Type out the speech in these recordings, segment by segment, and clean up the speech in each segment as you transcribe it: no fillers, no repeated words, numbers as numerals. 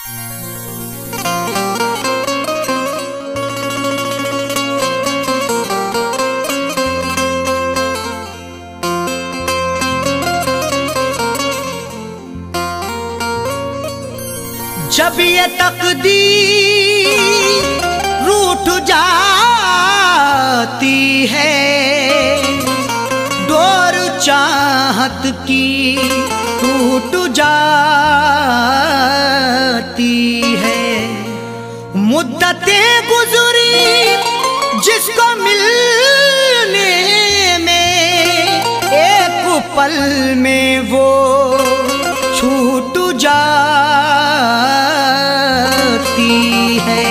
जब ये तकदीर रूठ जाती है, डोर चाहत की टूट जाती है। मुद्दतें गुजरी जिसको मिलने में, एक पल में वो छूट जाती है।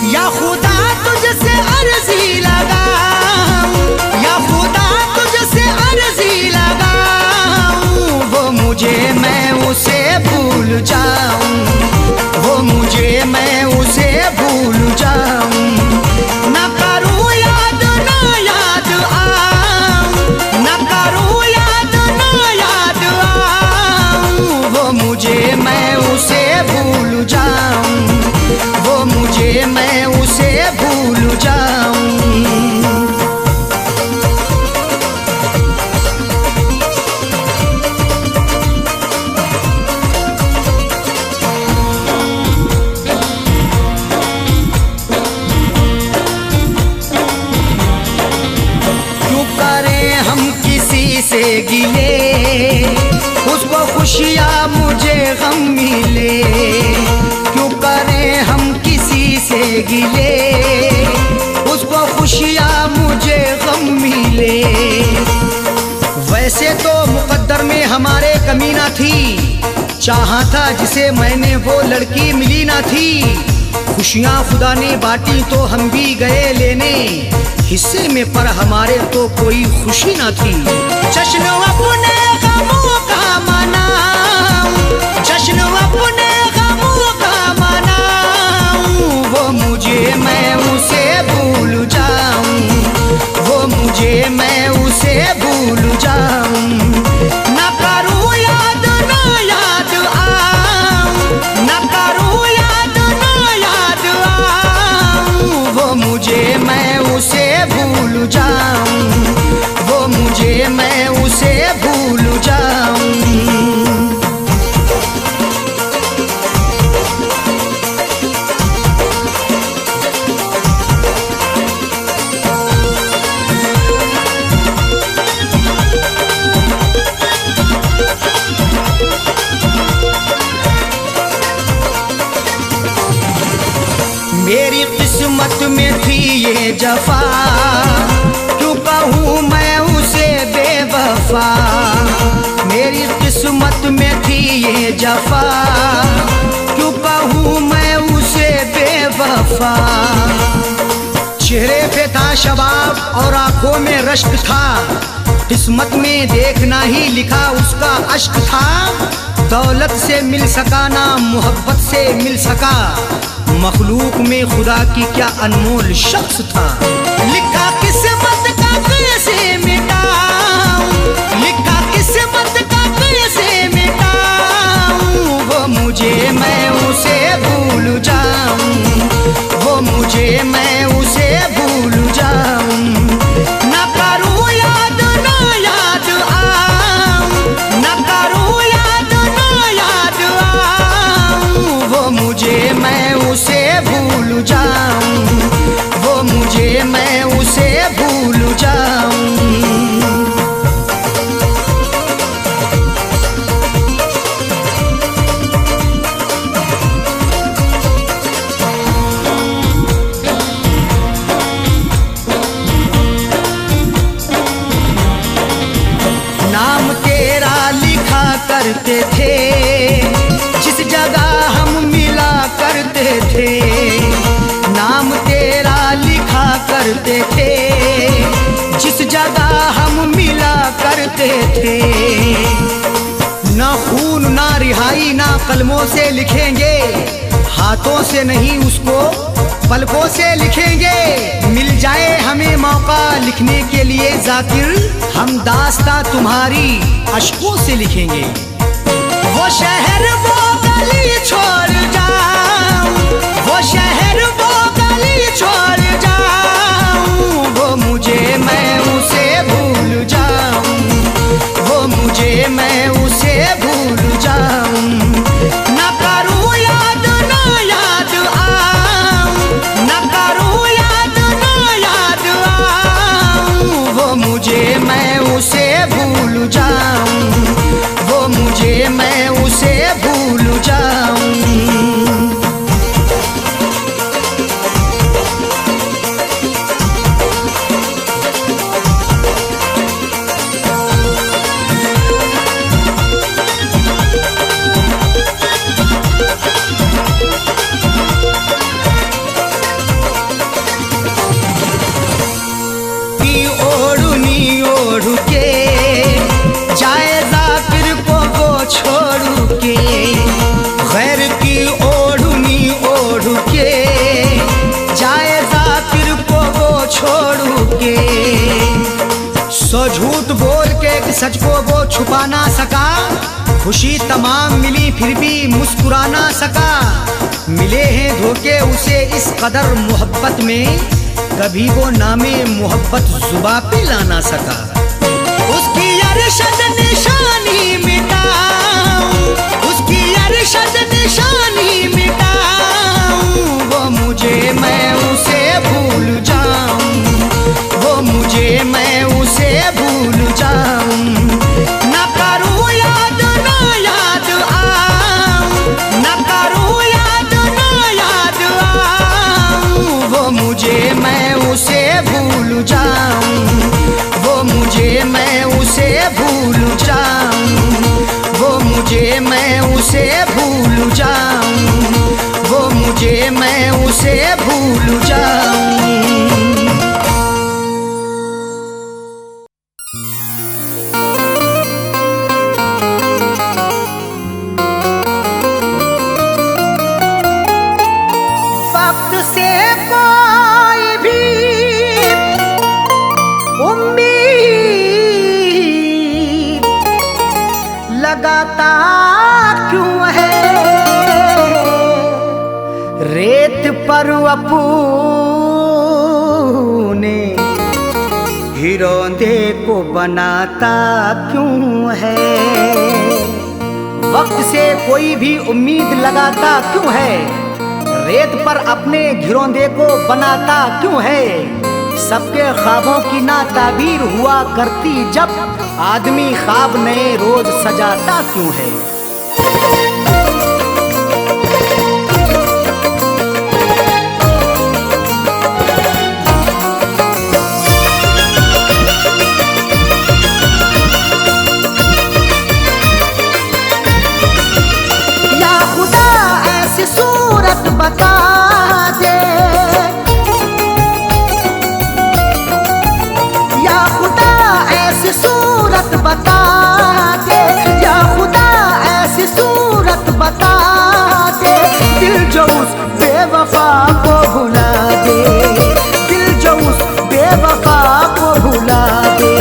या खुदा तुझसे अर्जी लगाऊं, या खुदा तुझसे अर्जी लगाऊं, वो मुझे मैं उसे भूल जाऊं, वो मुझे मैं उसे भूल जाऊं। न करूं याद न याद आऊं, न करूं याद न याद आऊं, वो मुझे मैं उसे भूल जाऊं, वो मुझे मैं उसे भूल जाऊं। क्यों करें हम किसी से गिले, उसको खुशियाँ मुझे गम मिले। क्यों करें हम किसी से गिले, उसको खुशियाँ मुझे गम मिले। वैसे तो मुकद्दर में हमारे कमी ना थी, चाहा था जिसे मैंने वो लड़की मिली ना थी। खुशियाँ खुदा ने बांटी तो हम भी गए लेने, हिस्से में पर हमारे तो कोई खुशी ना थी। जश्न अपने गमों का मनाऊं, जश्न अपने गमों का मनाऊं, वो मुझे मैं उसे भूल जाऊं, वो मुझे मैं उसे भूल जाऊं। न करूं याद न याद आऊं, न करूं याद न याद आऊं, वो मुझे मैं उसे भूल जाऊं, वो मुझे मैं उसे भूल जाऊं। मेरी किस्मत में थी ये जफा, क्यों कहूँ मैं उसे बेवफा। मेरी किस्मत में थी ये जफा, क्यों कहूँ मैं उसे बेवफा। चेहरे पे था शबाब और आंखों में रश्क था, किस्मत में देखना ही लिखा उसका अश्क था। दौलत से मिल सका ना मोहब्बत से मिल सका, मखलूक में खुदा की क्या अनमोल शख्स था। लिखा किस्मत का कैसे मिटाऊं, लिखा किस्मत का कैसे मिटाऊं, वो मुझे मैं उसे भूल जाऊं, वो मुझे मैं उसे भूल जाऊं। न करूं याद न याद आऊं, न करूं याद न याद आऊं, वो मुझे मैं उसे भूल जाऊं, वो मुझे मैं उसे भूल जाऊं। नाम तेरा लिखा करते थे, जिस जगह हम मिला करते थे। नाम तेरा लिखा करते थे, जिस जगह हम मिला कहते थे। ना खून ना रिहाई ना कलमों से लिखेंगे, हाथों से नहीं उसको पलकों से लिखेंगे। मिल जाए हमें मौका लिखने के लिए जाकिर, हम दास्तां तुम्हारी अश्कों से लिखेंगे। वो शहर वो गली छोड़ जाऊं, वो शहर वो गली छोड़ जाऊं, वो मुझे मैं उसे भूल जाऊं, वो मुझे मैं उसे भूल जाऊं। न करूं याद ना याद आऊं, न करूं याद ना याद आऊं, वो मुझे मैं उसे भूल जाऊं, वो मुझे मैं उसे भूल जाऊं। छोड़ के गैर की ओढ़नी ओढ़ के जाए जाकिर को वो छोड़ के। सो झूठ बोल के कि सच को वो छुपा ना सका, खुशी तमाम मिली फिर भी मुस्कुरा ना सका। मिले हैं धोखे उसे इस कदर मोहब्बत में, कभी वो नामे मोहब्बत जुबां पे ला ना सका। उसकी अरशद निशानी मिटाऊं, उसकी अरशद निशानी मिटाऊं, वो मुझे मैं उसे भूल जाऊं, वो मुझे मैं उसे भूल जाऊं। न करूं याद ना याद आऊं, न करूं याद ना याद आऊं, वो मुझे मैं उसे भूल जाऊं, वो मुझे मैं उसे भूल जाऊं, वो मुझे मैं उसे भूल जाऊं, वो मुझे मैं उसे भूल जाऊं। वक्त से कोई भी लगाता क्यों है, रेत पर अपने हिरोंदे को बनाता क्यों है। वक्त से कोई भी उम्मीद लगाता क्यों है, रेत पर अपने घिरौंदे को बनाता क्यों है। सबके ख्वाबों की ना ताबीर हुआ करती जब, आदमी ख्वाब नए रोज सजाता क्यों है। या खुदा ऐसी सूरत बता दे, या खुदा ऐसी सूरत बता दे, या खुदा ऐसी सूरत बता दे, दिल जो उस बेवफा को भुला दे, दिल जो उस बेवफा को भुला दे।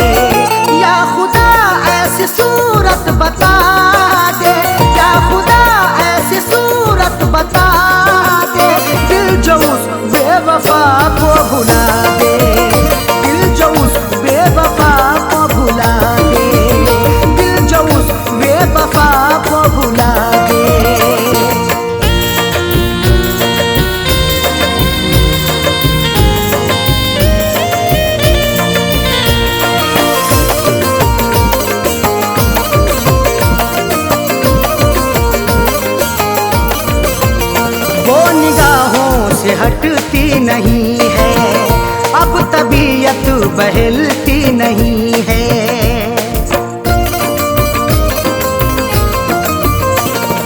या खुदा ऐसी सूरत बता दे, या खुदा ऐसी सूरत बता दे, दिल जो उस बेवफा को भुला दे, दिल जो उस बेवफा को भुला दे, दिल जो उस बेवफा को भुला दे। वो निगाहों से हटती नहीं है, अब तबीयत बहलती नहीं है।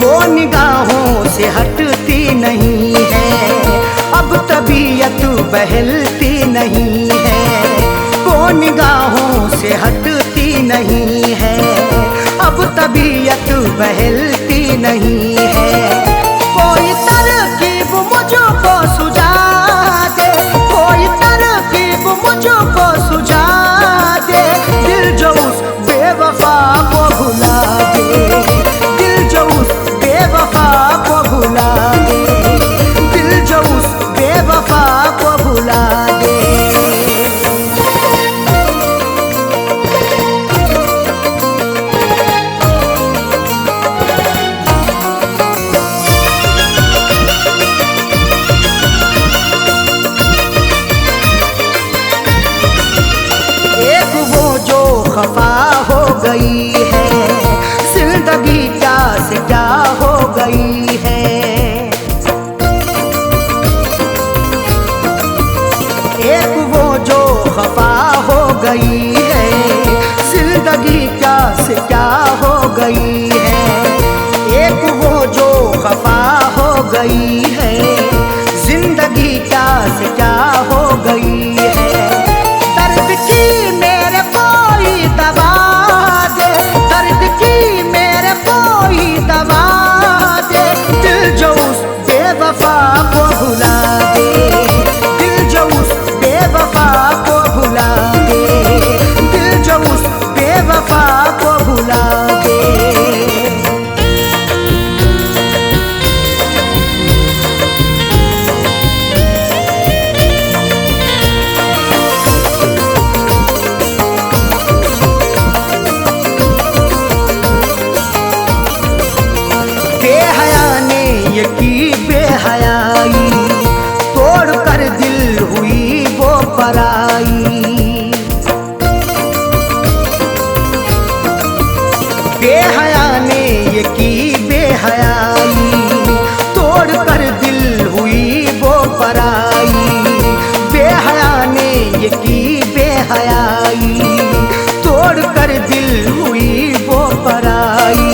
वो निगाहों से हटती नहीं है, अब तबीयत बहलती नहीं है। वो निगाहों से हटती नहीं है, अब तबीयत बहलती नहीं है। कोई तरकीब मुझको सुझा दे, कोई तरकीब मुझको सुझा दे, दिल जो उस बेवफा को भुला दे, दिल जो उस बेवफा को भुला दे, दिल जो उस बेवफा को भुला दे। एक वो जो खफा हो गई है, जिंदगी क्या से क्या हो गई है। एक वो जो खफा हो गई है, जिंदगी क्या से क्या हो गई है। एक वो जो खफा हो गई है, जिंदगी क्या से क्या हो गई है। दर्द की मेरे कोई दवा दे, दर्द की मेरे कोई दवा दे, दिल जो उस बेवफा को भुला दे, दिल जो उस बेवफा को भुला दे, दिल जो उस बेवफा को भुला दे। बेहया ने ये की बेहयाई, तोड़ कर दिल हुई वो पराई। बेहया ने ये की बेहयाई, तोड़ कर दिल हुई वो पराई। बेहया ने ये की बेहयाई, तोड़ कर दिल हुई वो पराई।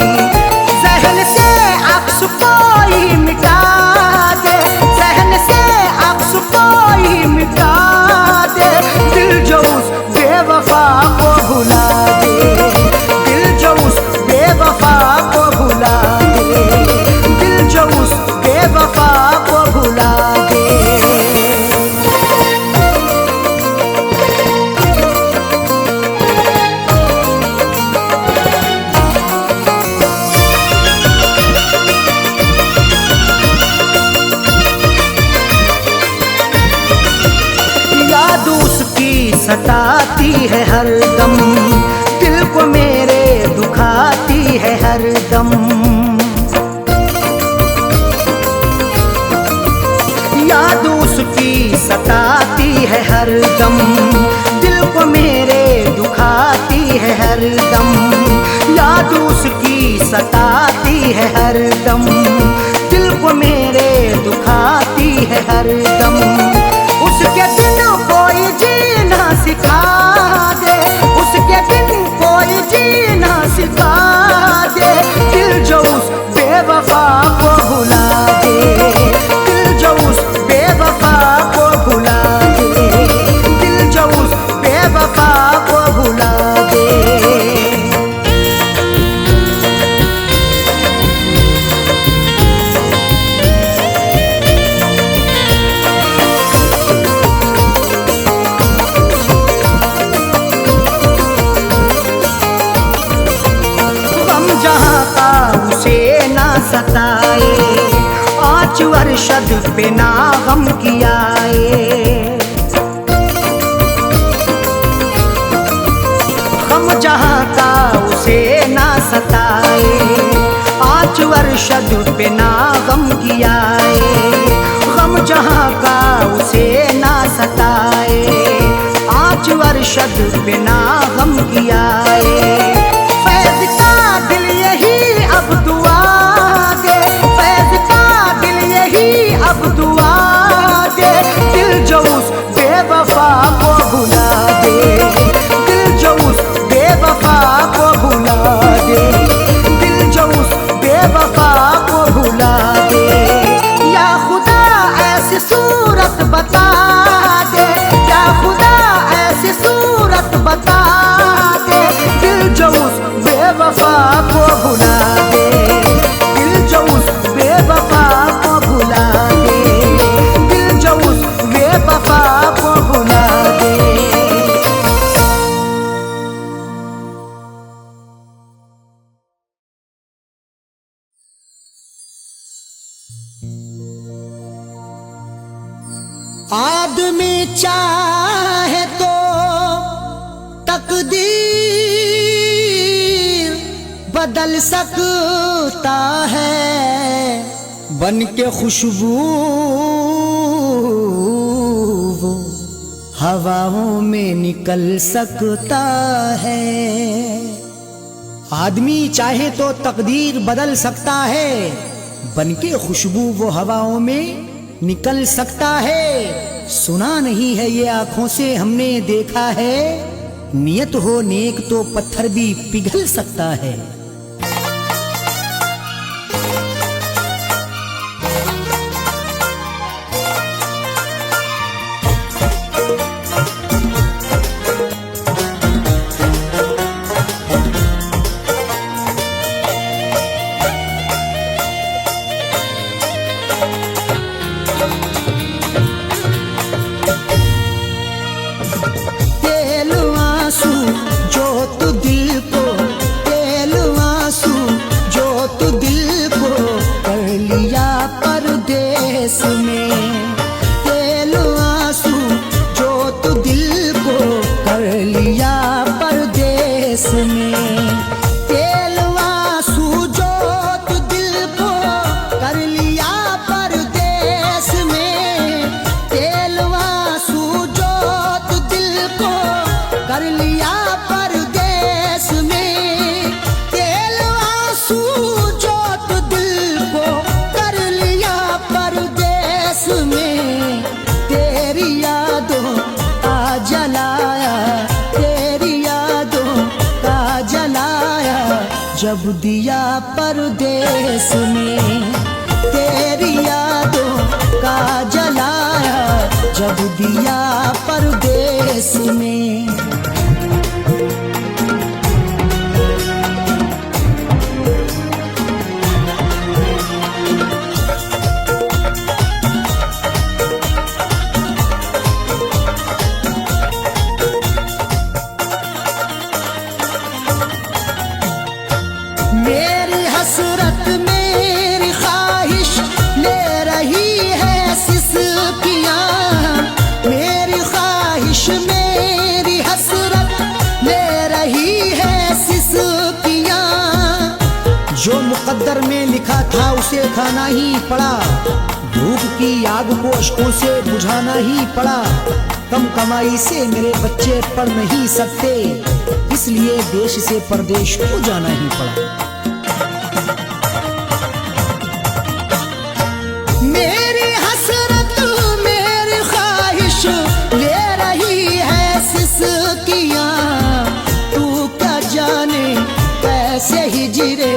जहन से अक्स कोई मिटा दे, जहन से अक्स कोई मिटा दे, दिल जो उस बेवफा को भुला दे, दिल जो उस बेवफा को भुला दे, दिल जो उस बेवफा को भुला दे। याद उसकी सताती है हरदम, दिल को मेरे दुखाती है हरदम। याद उसकी सताती है हरदम, दिल को मेरे दुखाती है हरदम। याद उसकी सताती है हरदम, दिल को मेरे दुखाती है हरदम। उसके बिन कोई जीना सिखा दे, उसके बिन कोई जीना सिखा दे, दिल जो उस बेवफा को भुला दे, दिल जो उस बेवफा को भुला दे, दिल जो उस बेवफा को भुला दे। जहाँ का उसे ना सताए, आँच अरशद पे ना गम कियाए। गम जहाँ का उसे ना सताए, आँच अरशद पे ना गम कियाए। गम जहाँ का उसे ना सताए, आँच अरशद पे ना गम कियाए। फैज़ का दिल यही अब दुआ दे, फैज़ का दिल यही अब दुआ दे, दिल जो उस बेवफा को भुला दे, दिल जो उस बेवफा को भुला दे, दिल जो उस बेवफा को भुला दे। या खुदा ऐसी सूरत बता दे, या खुदा ऐसी सूरत बता दे, जो उस बेवफा को भुला दे, दिल जो उस बेवफा को भुला दे, दिल जो उस बेवफा को भुला दे। आदमी चाहे तो तकदीर बदल सकता है, बन के खुशबू वो हवाओं में निकल सकता है। आदमी चाहे तो तकदीर बदल सकता है, बन के खुशबू वो हवाओं में निकल सकता है। सुना नहीं है ये आंखों से हमने देखा है, नियत हो नेक तो पत्थर भी पिघल सकता है। जब दिया परदेस में तेरी यादों का जलाया, जब दिया परदेस में। मेरी हसरत मेरी ख्वाहिश ले रही है सिसकियाँ, मेरी ख्वाहिश मेरी हसरत ले रही है सिसकियाँ। जो मुकद्दर में लिखा था उसे खाना ही पड़ा, भूख की आग को अश्कों से बुझाना ही पड़ा। कम कमाई से मेरे बच्चे पढ़ नहीं सकते, इसलिए देश से परदेश को जाना ही पड़ा। मेरी हसरत मेरी ख्वाहिश ले रही है सिसकियाँ, तू क्या जाने कैसे हिजरे,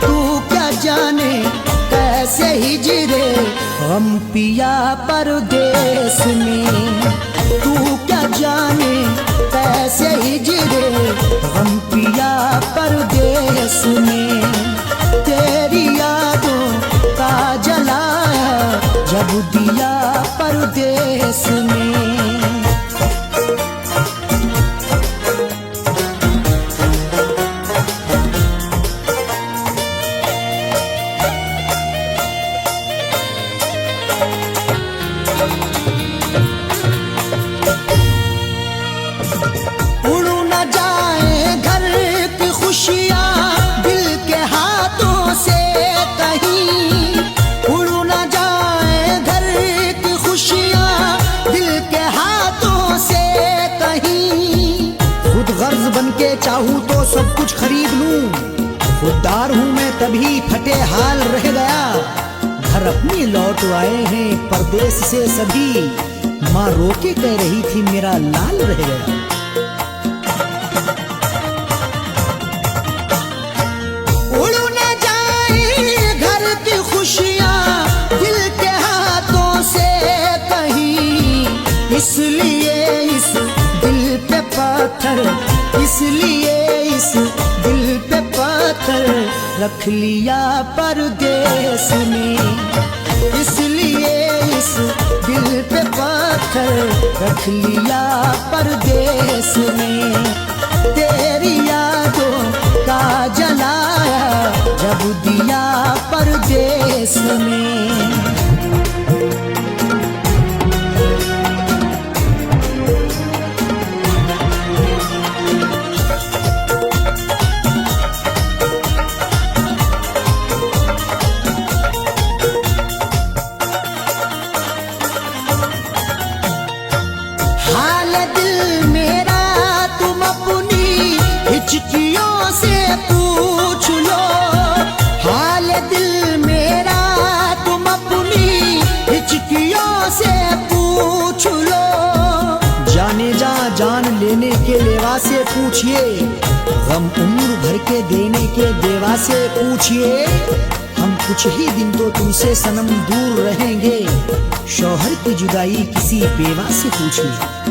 तू क्या जाने कैसे हिजरे गम पिया परदेस में। तू क्या जाने कैसे हिजरे गम पिया परदेस में। तेरी यादों का जलाया जब दिया परदेस में। चाहूं तो सब कुछ खरीद लूं, खुददार हूं मैं तभी फटे हाल रह गया। घर अपनी लौट आए हैं परदेश से सभी, माँ रोके कह रही थी मेरा लाल रह गया। उड़ न जाए घर की खुशियां दिल के हाथों से कहीं, इसलिए इस दिल पे पत्थर, इसलिए इस रख लिया परदेस में, इसलिए इस दिल पे पत्थर रख लिया परदेस में। तेरी यादों का जलाया जब दिया परदेस में। हिचकियों से पूछ लो हाल दिल मेरा, तुम अपनी हिचकियों से पूछ लो। जाने जा जान लेने के लेवा से पूछिए, गम उम्र भर के देने के देवा से पूछिए। हम कुछ ही दिन तो तुमसे सनम दूर रहेंगे, शौहर की जुदाई किसी बेवा से पूछिए।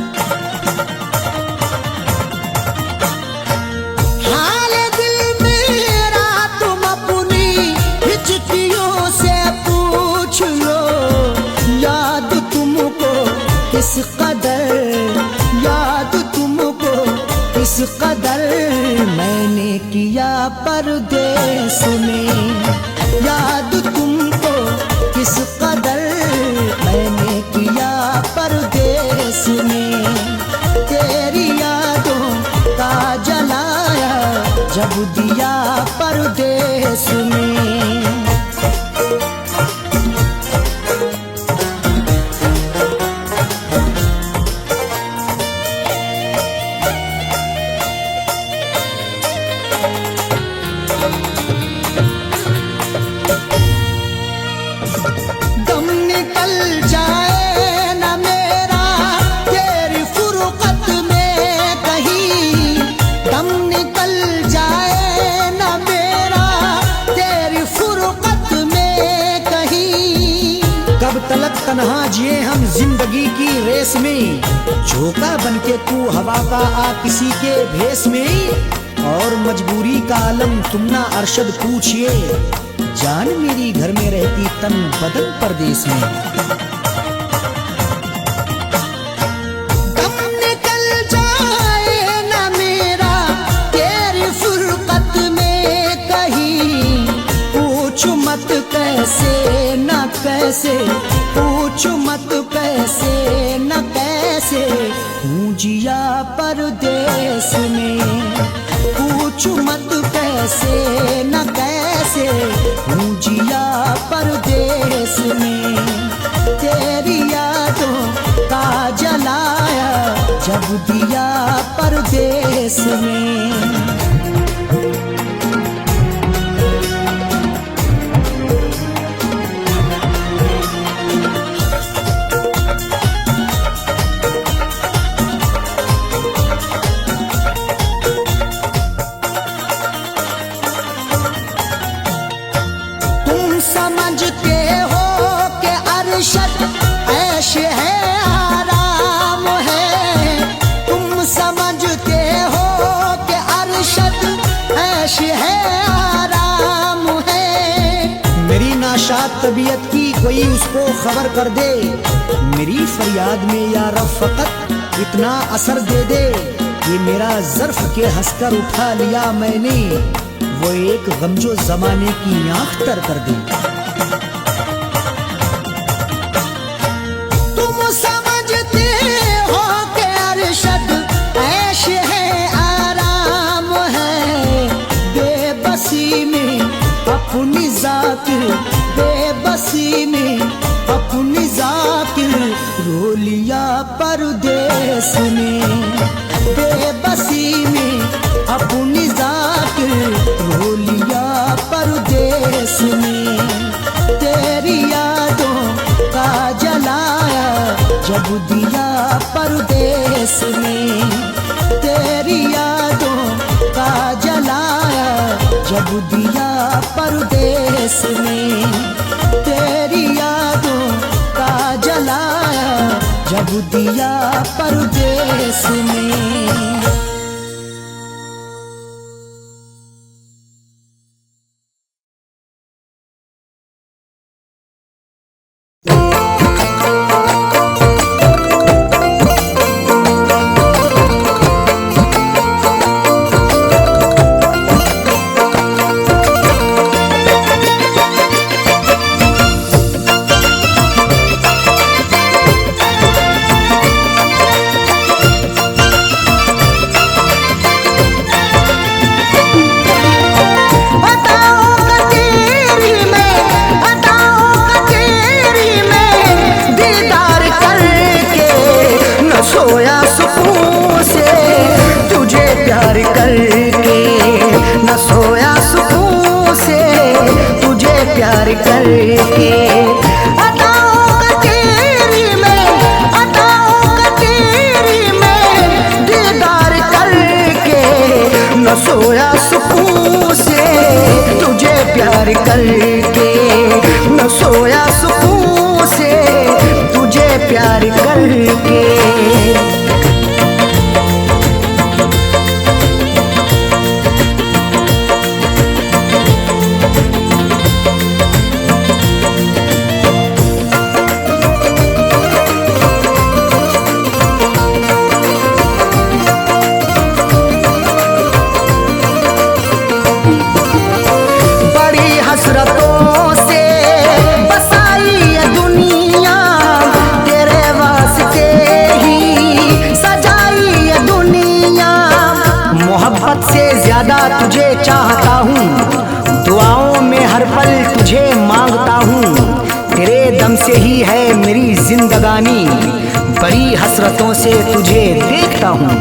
किस कदर याद तुमको, किस कदर मैंने किया परदेस में, याद तुमको किस कदर मैंने किया परदेस में। तेरी यादों का जलाया जब दिया परदेस में। तलक तन्हा जिए हम जिंदगी की रेस में, झोंका बनके तू हवा का आ किसी के भेस में। और मजबूरी का आलम तुम ना अरशद पूछिए, जान मेरी घर में रहती तन बदन परदेस में। दम निकल जाए ना मेरा तेरी फुरकत में कहीं, पूछ मत कैसे न कैसे, पूछ मत कैसे न कैसे हूँ जिया परदेस में। पूछ मत कैसे न कैसे हूँ जिया परदेस में। तेरी यादों का जलाया जब दिया परदेस में। समझते हो कि अरशद ऐश है आराम है, तुम समझते हो कि अरशद ऐश है आराम है। मेरी नाशाद तबीयत की कोई उसको खबर कर दे, मेरी फरियाद में या रब फकत इतना असर दे दे। ये मेरा ज़र्फ के हंसकर उठा लिया मैंने, वो एक गमजो जमाने की आंख तर कर दे। तुम समझते हो कि अरशद ऐश है आराम है, बेबसी में अपनी जाकिर, बेबसी में अपनी जाकिर रो लिया परदेस में। बेबसी में अपनी जाकिर रो लिया परदेस में। तेरी यादों का जलाया जब दिया परदेस में। तेरी यादों का जलाया जब दिया परदेस में। तेरी यादों का जलाया जब दिया परदेस में। करके। अदाओं का तेरी में दीदार करके, न सोया सुकून से तुझे प्यार करके, न सोया सुकून से तुझे प्यार करके। हसरतों से बसाई ये दुनिया, तेरे वास्ते ही सजाई ये दुनिया। मोहब्बत से ज्यादा तुझे चाहता हूँ, दुआओं में हर पल तुझे मांगता हूँ। तेरे दम से ही है मेरी जिंदगानी, बड़ी हसरतों से तुझे देखता हूँ।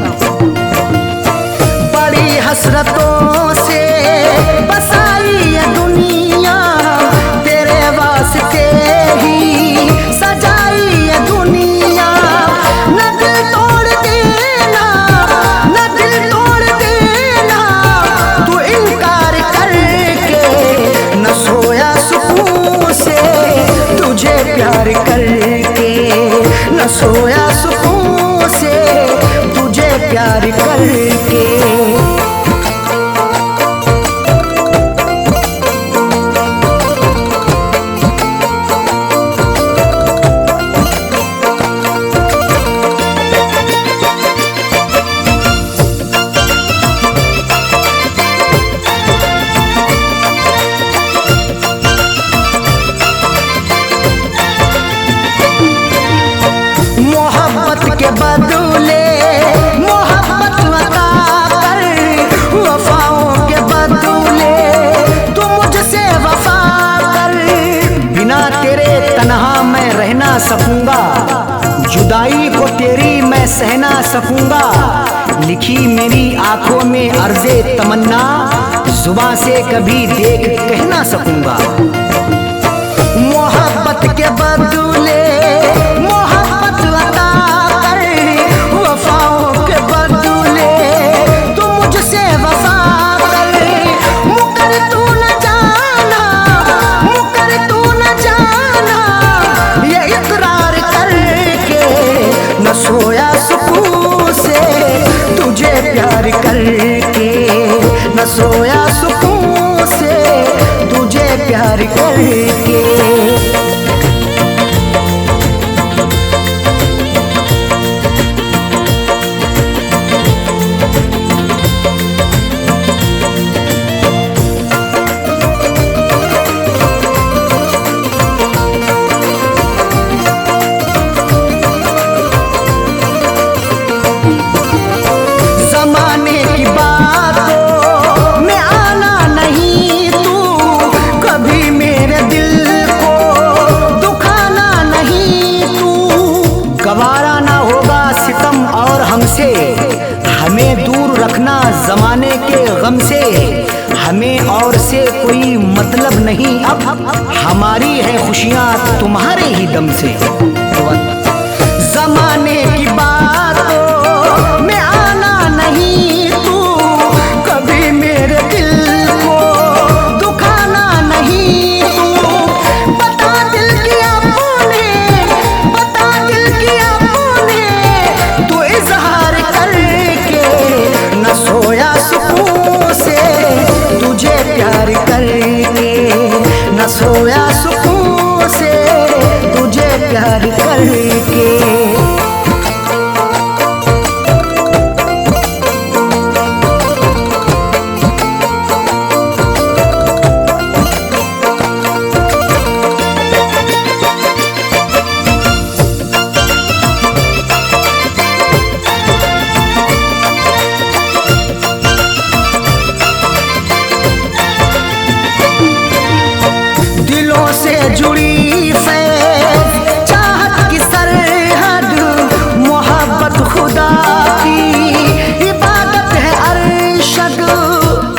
बड़ी हसरतों से बसाई ये दुनिया, तेरे वास्ते ही सजाई ये दुनिया। न दिल तोड़ देना, न दिल तोड़ देना तू इनकार करके, न सोया सुकून से तुझे प्यार करके, न सोया सुकून से तुझे प्यार करके। मोहब्बत के बदले मोहब्बत अता कर, वफाओं के बदले तू मुझसे वफा कर। बिना तेरे तन्हा मैं रह ना सकूंगा, जुदाई को तेरी मैं सह ना सकूंगा। लिखी मेरी आंखों में अर्ज़े तमन्ना, जुबां से कभी देख कह ना सकूंगा। मोहब्बत के बदले मोहब्बत अता कर, वफाओं के बदले तू मुझसे वफा कर। मुकर तू न जाना, मुकर तू न जाना ये इकरार करके, न सोया सुकून से तुझे प्यार करके, न सोया सुकून से तुझे प्यार करके। जमाने की बातों में आना नहीं तू, कभी मेरे दिल को दुखाना नहीं तू। गवारा ना होगा सितम और हमसे, हमें दूर रखना जमाने के गम से। हमें और से कोई मतलब नहीं अब, हमारी है खुशियाँ तुम्हारे ही दम से। जमाने की बातों में आना नहीं तू, कभी मेरे दिल को दुखाना नहीं तू। बता दिल किया तूने, बता दिल किया तूने तू इजहार करके, न सोया सुकून से तुझे प्यार करके, न सोया सुकून से तुझे प्यार करके। दिलों से जुड़ी फैज़ चाहत की सरहद, मोहब्बत खुदा की इबादत है अरशद।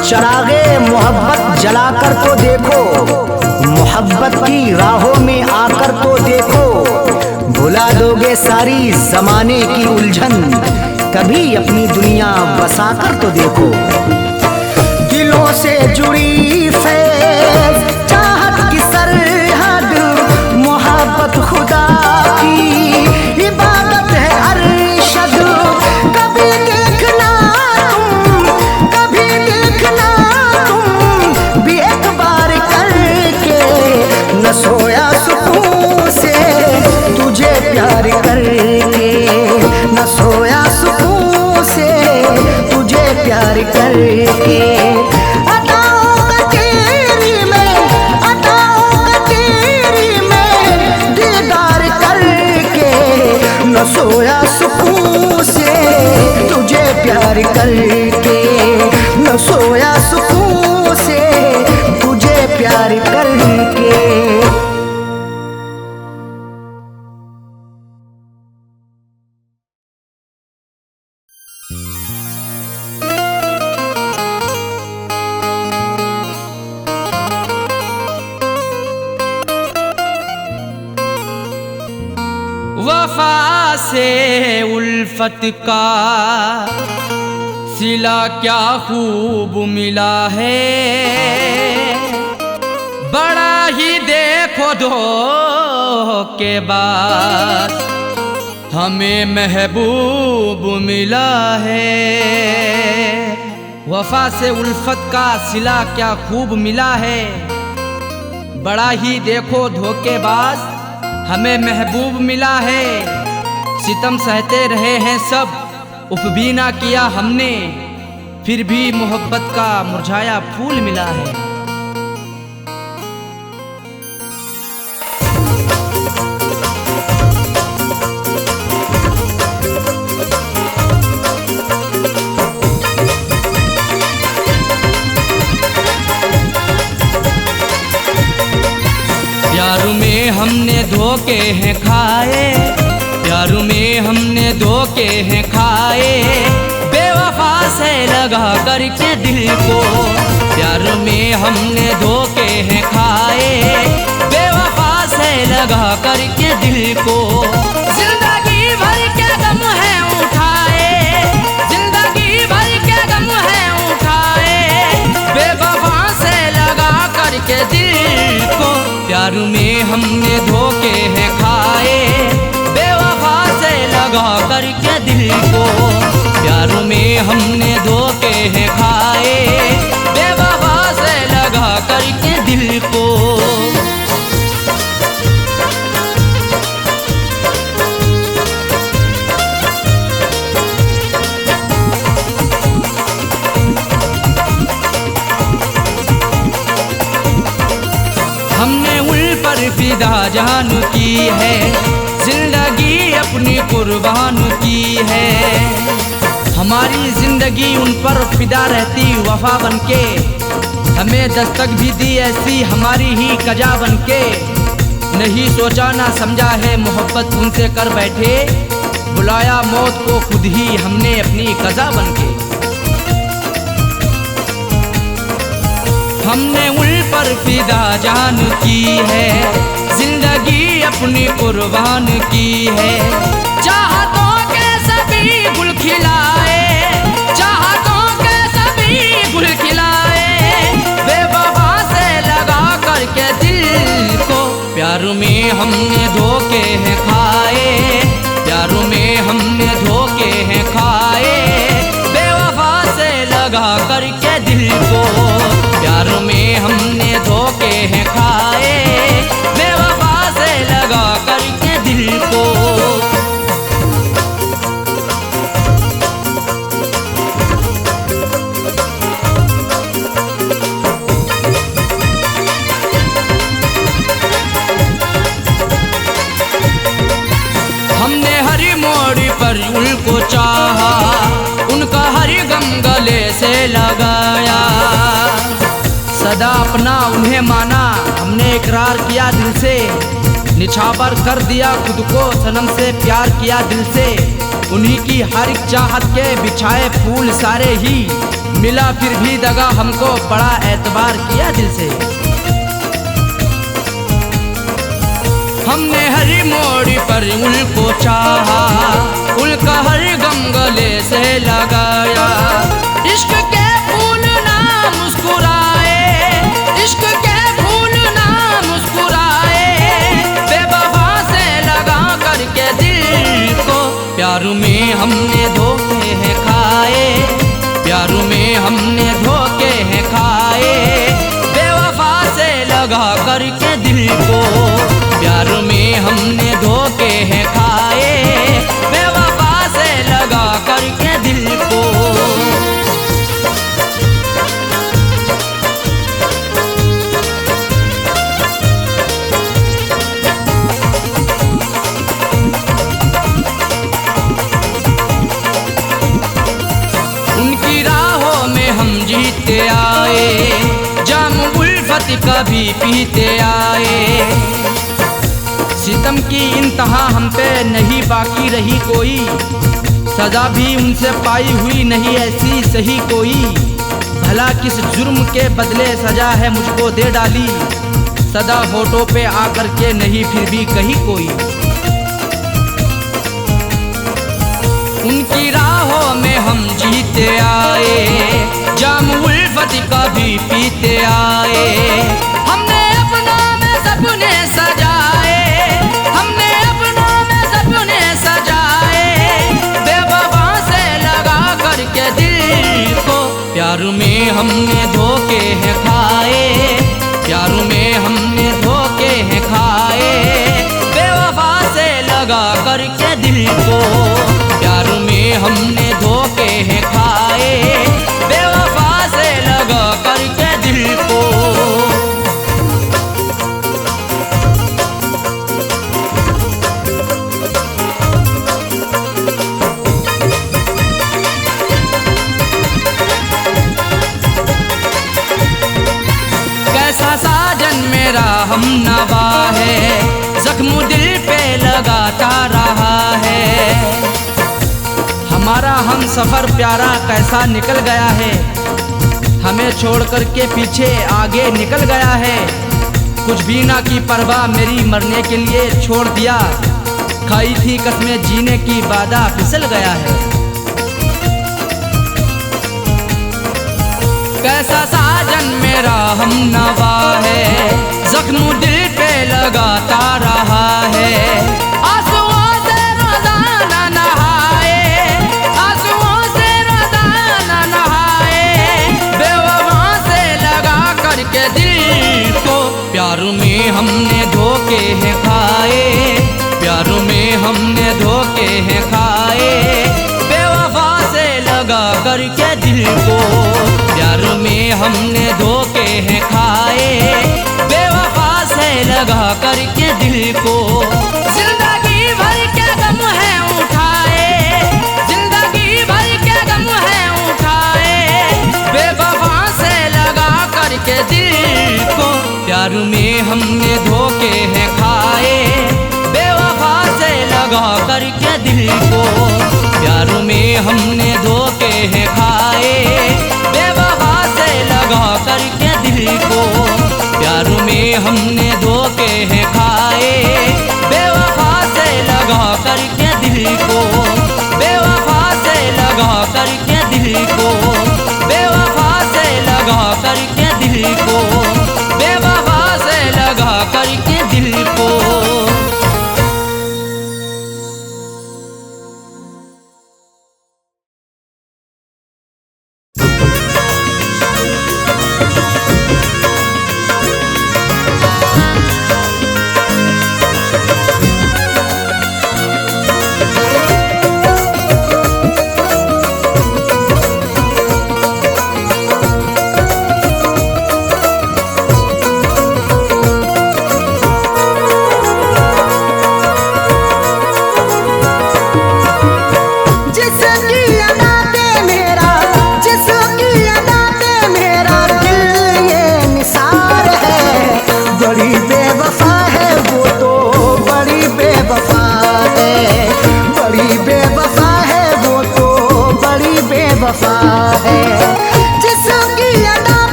चरागे मोहब्बत जलाकर तो देखो, मोहब्बत की राहों में आकर तो देखो, भुला दोगे सारी जमाने की उलझन, कभी अपनी दुनिया बसाकर तो देखो। दिलों से जुड़ी फैज़ चाहत की सरहद, मोहब्बत खुदा की इबादत है अरशद। कभी देखना तुम, कभी देखना तुम भी एक बार करके, न सोया सुकून से तुझे प्यार करके, न सोया सुकून से तुझे प्यार करके। अदाओं का तेरी में, अदाओं का तेरी में दीदार करके, न सोया सुकून से तुझे प्यार करके, न सोया सुकून से तुझे प्यार करके। वफा से उल्फत का सिला क्या खूब मिला है, बड़ा ही देखो धोखे बाद हमें महबूब मिला है। वफा से उल्फत का सिला क्या खूब मिला है, बड़ा ही देखो धोखेबाज हमें महबूब मिला है। सितम सहते रहे हैं सब, उफ भी ना किया हमने, फिर भी मोहब्बत का मुरझाया फूल मिला है। प्यार में हमने धोखे हैं खाए, प्यार में हमने धोखे हैं खाए, बेवफा से लगा करके दिल को। प्यार में हमने धोखे हैं खाए, बेवफा से लगा करके दिल को। जिंदगी भर के गम है उठाए, जिंदगी भर के गम है उठाए, बेवफा से लगा करके दिल को। प्यार में हमने धोखे हैं खाए, बेवफा से लगा करके दिल को। प्यार में हमने धोखे हैं खाए, बेवफा से लगा करके दिल को। हमने उन पर फिदा जान की है, जिंदगी अपनी कुर्बान की है। हमारी जिंदगी उन पर फिदा रहती वफा बनके, हमें दस्तक भी दी ऐसी हमारी ही कजा बनके। नहीं सोचा ना समझा है मोहब्बत उनसे कर बैठे, बुलाया मौत को खुद ही हमने अपनी कजा बनके। हमने उन पर फिदा जान की है, जिंदगी अपनी कुर्बान की है। चाहतों के सभी गुल खिलाए, चाहतों के सभी गुल खिलाए, बेवफा से लगा करके दिल को। प्यार में हमने धोखे हैं खाए, प्यार में हमने धोखे हैं खाए, बेवफा से लगा करके दिल को। प्यार में हमने धोखे हैं खाए, बेवफा से लगा करके दिल को। हमने हर मोड़ पर उनको चाहा, उनका हर गम गले से लगाया। सदा अपना उन्हें माना, हमने इकरार किया दिल से, निछावर कर दिया खुद को सनम से, प्यार किया दिल से। उन्हीं की हर एक चाहत के बिछाए फूल सारे ही, मिला फिर भी दगा हमको, बड़ा एतबार किया दिल से। हमने हर मोड़ पर उनको चाहा, उनका हर गम गले से लगाया। इश्क के फूल ना मुस्कुराए, इश्क के फूल ना मुस्कुराए, बेवफा से लगा करके दिल को। प्यार में हमने धोखे हैं खाए, प्यार में हमने धोखे हैं खाए, बेवफा से लगा करके दिल को। प्यार में हमने धोखे हैं खाए, बेवफा से लगा करके दिल को। उनकी राहों में हम जीते आए, जाम उल्फत का भी पीते आए। सितम की इंतहा हम पे नहीं बाकी रही कोई, सजा भी उनसे पाई हुई नहीं ऐसी सही कोई। भला किस जुर्म के बदले सजा है मुझको दे डाली, सदा होठों पे आकर के नहीं फिर भी कही कोई। उनकी राहों में हम जीते आए, जाम उल्फत का भी पीते आए। हमने अपना में सपने सजाए, हमने अपना में सपने सजाए, बेवफा से लगा करके दिल को। प्यार में हमने धोखे हैं खाए, प्यार में हमने धोखे हैं खाए, बेवफा से लगा करके दिल को। प्यार में हमने धोखे हैं खाए, बेवफा से लगा करके दिल को। कैसा साजन मेरा हम नवा है, जख्म दिल पे लगाता रहा है। हमारा हम सफर प्यारा कैसा निकल गया है, हमें छोड़ कर के पीछे आगे निकल गया है। कुछ भी ना की परवाह मेरी मरने के लिए छोड़ दिया, खाई थी कसमें जीने की वादा फिसल गया है। कैसा साजन मेरा हम नवा है, जख्म दिल पे लगाता रहा है। आंसुओं से रोजाना नहाए, आंसुओं से रोजाना नहाए, बेवफा से लगा करके दिल को। प्यार में हमने धोखे हैं खाए, प्यार में हमने धोखे हैं खाए, बेवफा से लगा करके दिल को। प्यार में हमने धोखे हैं खाए, बेवफा से लगा करके दिल को। जिंदगी भर के गम है उठाए, जिंदगी भर के गम है उठाए, बेवफा से लगा करके दिल को। प्यार में हमने धोखे हैं खाए, बेवफा से लगा करके दिल को। प्यार में हमने धोखे हैं खाए, बेवफा से लगा करके दिल को। प्यार में हमने धोखे हैं खाए, बेवफा से लगा करके दिल को। बेवफा से लगा करके दिल को, बेवफा से लगा करके दिल को, बेवफा से लगा करके दिल को।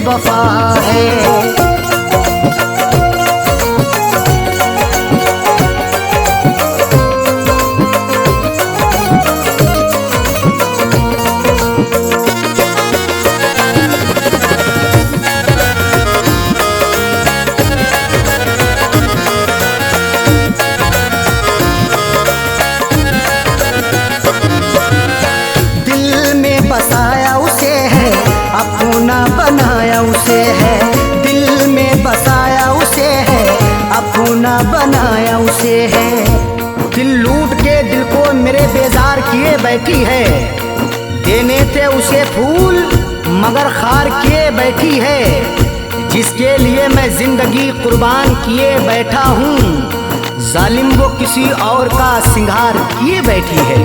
बेवफा है। बसाया उसे है, अपना बनाया उसे है, दिल में बसाया उसे है, अपना बनाया उसे है। दिल लूट के दिल को मेरे बेजार किए बैठी है, देने थे उसे फूल मगर खार किए बैठी है। जिसके लिए मैं जिंदगी कुर्बान किए बैठा हूँ, जालिम वो किसी और का सिंगार किए बैठी है।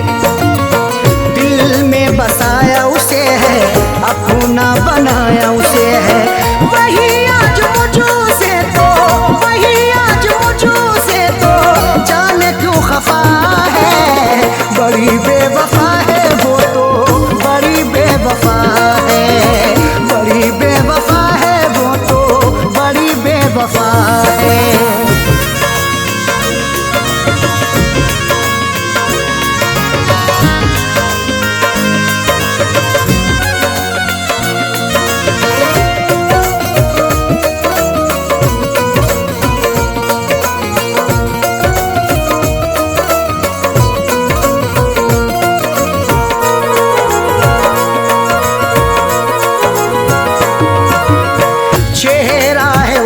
दिल में बसाया उसे है, अपना बनाया उसे है, वही आज मुझे से तो, वही आज मुझे से तो जाने क्यों खफा है। बड़ी बेवफा है वो तो, बड़ी बेवफा है, बड़ी बेवफा है वो तो, बड़ी बेवफा है।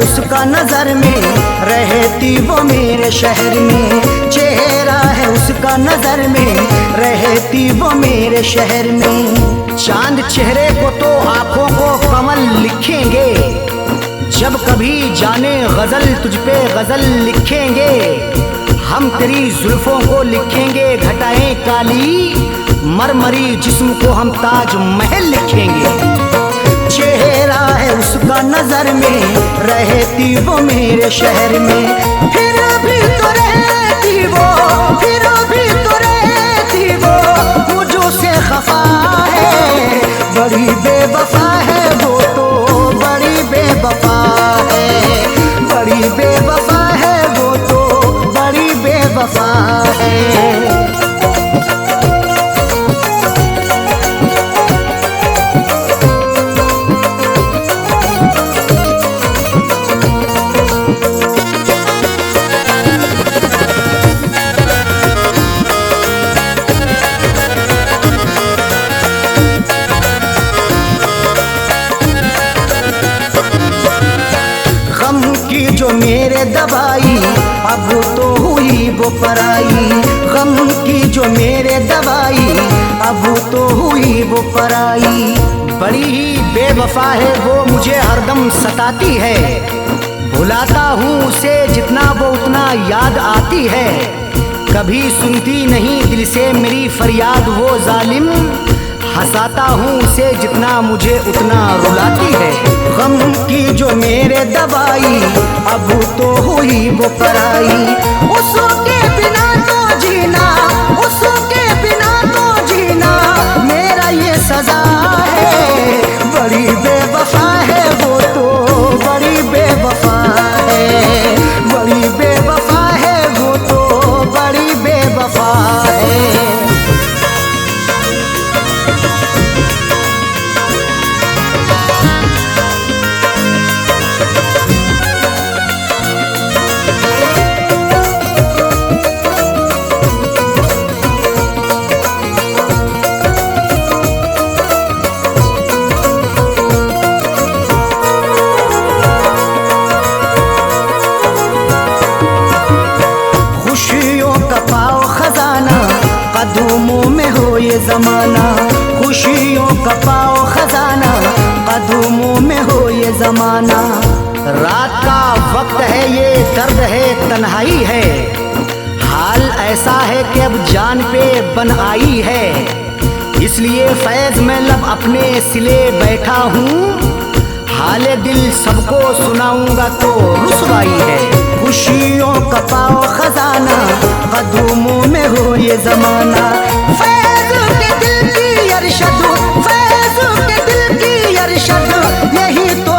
उसका नजर में रहती वो मेरे शहर में, चेहरा है उसका नजर में रहती वो मेरे शहर में। चांद चेहरे को तो आंखों को कमल लिखेंगे, जब कभी जाने गजल तुझ पे गजल लिखेंगे। हम तेरी जुल्फों को लिखेंगे घटाएं काली, मरमरी जिस्म को हम ताज महल लिखेंगे। चेहरा है उसका नजर में रहती वो मेरे शहर में, फिर भी तो रहती वो, फिर भी तो रहती वो मुझो से खफा है। बड़ी बेवफा है वो तो, बड़ी बेवफा है, बड़ी बेवफा है वो तो, बड़ी बेवफा है। जो मेरे दवाई अब तो हुई वो पराई, गम की जो मेरे दवाई अब तो हुई वो पराई। बड़ी ही बेवफा है वो, मुझे हरदम सताती है, भुलाता हूँ उसे जितना वो उतना याद आती है। कभी सुनती नहीं दिल से मेरी फरियाद वो जालिम, हंसाता हूँ उसे जितना मुझे उतना रुलाती है। गम की जो मेरे दवाई अब तो हुई वो पराई, उसके बिना तो जीना, उसके बिना तो जीना मेरा ये सजा है। बड़ी बेवफा है वो तो, बड़ी बेवफा है, बड़ी बेवफा है वो तो, बड़ी बेवफा है। कदमों में हो ये जमाना, खुशियों का पाओ खजाना, कदमों में हो ये जमाना। रात का वक्त है ये दर्द है तन्हाई है, हाल ऐसा है कि अब जान पे बन आई है। इसलिए फैज में लब अपने सिले बैठा हूँ, हाले दिल सबको सुनाऊंगा तो रुसवाई है। खुशियों का पाओ खजाना, कदमों में हो ये जमाना। फैज के दिल की अरशद, फैज के दिल की अरशद, यही तो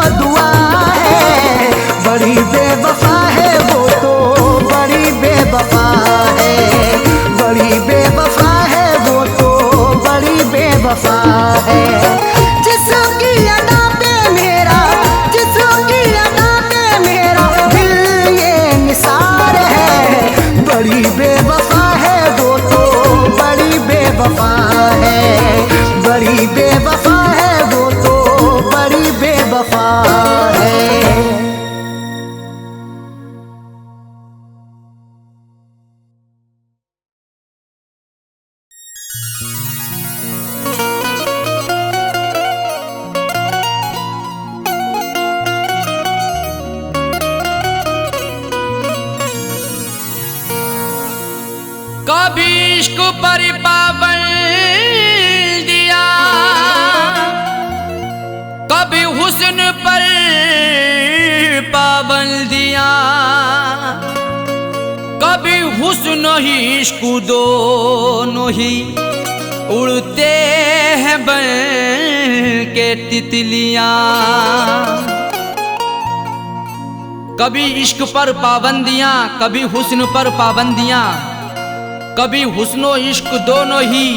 बेवफा है। कभी इश्क पर पाबंद दिया, कभी हुस्न पर पाबंदियां, कभी हुस्न ही इश्क दोनों ही उड़ते हैं बन के तितलियां। कभी इश्क पर पाबंदियां, कभी हुस्न पर पाबंदियां, कभी हुस्नो इश्क दोनों ही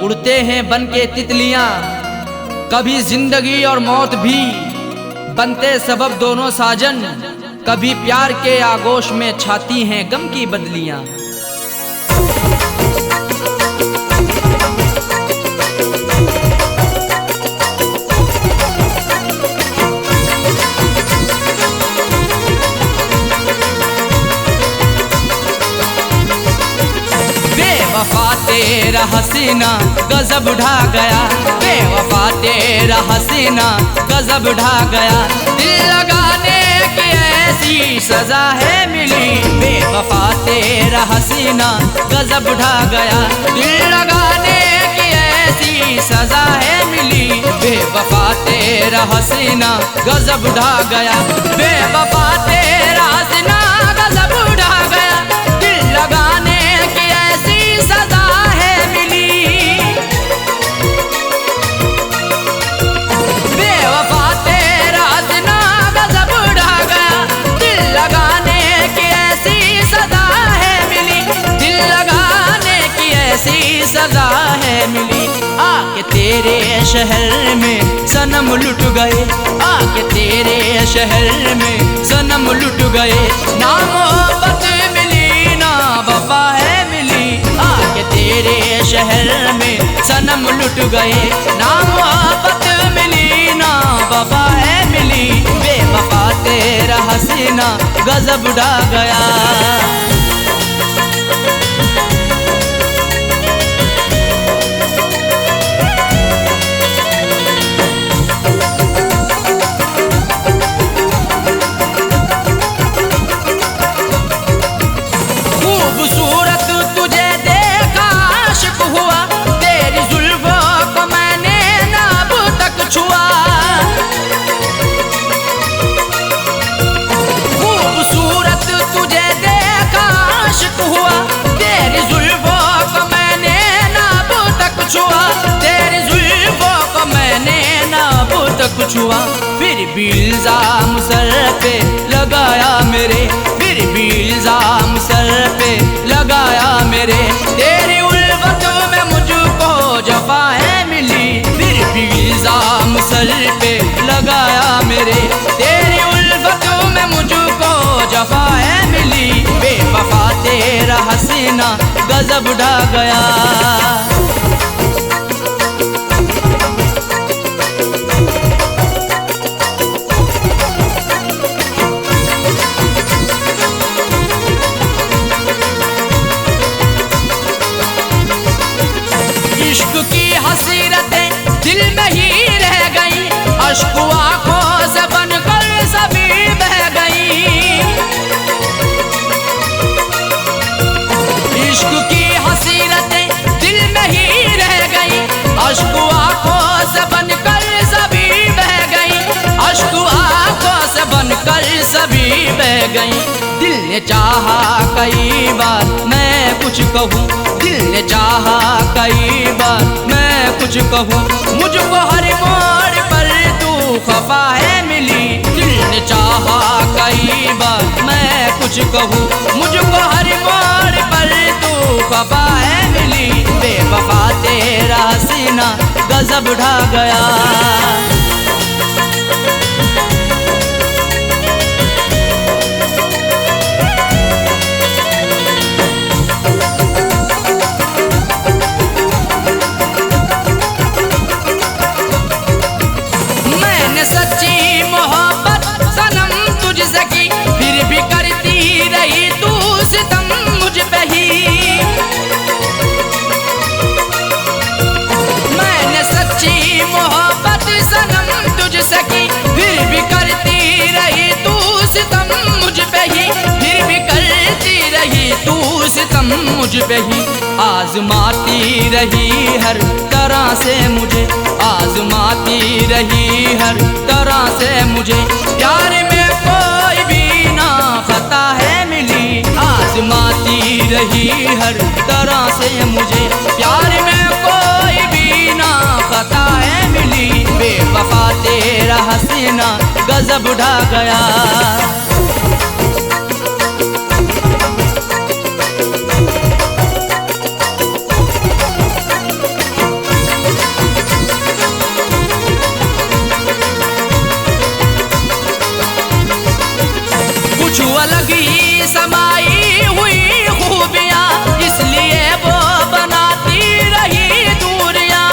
उड़ते हैं बन के तितलियां। कभी जिंदगी और मौत भी बनते सबब दोनों साजन, कभी प्यार के आगोश में छाती हैं गम की बदलियां। बेवफा तेरा हसीना गजब ढा गया, बेवफा तेरा हसीना गजब ढा गया। दिल लगाने की ऐसी सजा है मिली, बेवफा तेरा हसीना गजब ढा गया। दिल लगाने की ऐसी सजा है मिली, बेवफा तेरा हसीना गजब ढा गया। बेवफा तेरा हसीना गजब ढा गया, दिल लगाने की ऐसी सजा है मिली। बेवफा तेरा हसीना गजब ढा गया, दिल लगाने की ऐसी सजा है मिली, दिल लगाने की ऐसी सजा है मिली। आके तेरे शहर में सनम लुट गए, आके तेरे शहर में सनम लुट गए। ना मोहब्बत मिली ना वफा है मिली, आके तेरे शहर में सनम लुट गए। ना मोहब्बत मिली ना वफा है मिली, बेवफा तेरा हसीना गजब ढा गया। खूबसूरत तुझे देखा आशिक हुआ, तेरी जुल्फों को मैंने ना अब तक छुआ। खूबसूरत तुझे देखा आशिक हुआ, तेरी जुल्फों को मैंने ना अब तक छुआ, तेरी जुल्फों को मैंने ना अब तक छुआ। फिर भी इल्जाम सर पे लगाया मेरे, फिर भी इल्जाम सर पे लगाया मेरे। तेरी उल्फतों में मुझको जफा है मिली, फिर भी इल्जाम सर पे लगाया मेरे। तेरी उल्फतों में मुझको जफा है मिली, बेवफा तेरा हसीना गजब ढा गया। इश्क की हसीरतें दिल में ही रह गई, अश्क आंखों से बनकर सभी बह गई। इश्क की हसीरतें दिल में ही रह गई, अश्क आंखों से बनकर सभी बह गई, अश्क आंखों से बनकर सभी बह गई। दिल ने चाहा कई बार मैं कुछ कहूँ, दिल ने चाहा कई बार मैं कुछ कहूँ, मुझको हर मोड़ पर तू खफा है मिली। दिल ने चाहा कई बार मैं कुछ कहूँ, मुझको हर मोड़ पर तू खफा है मिली, बेवफा तेरा हसीना गजब ढा गया। सच्ची पे ही आजमाती रही हर तरह से मुझे, आजमाती रही हर तरह से मुझे। प्यार में कोई भी ना खता है मिली, आजमाती रही हर तरह से मुझे। प्यार में कोई भी ना खता है मिली, बेवफा तेरा हसीना गजब ढा गया। कुछ अलग ही समाई हुई खूबियाँ, इसलिए वो बनाती रही दूरियाँ।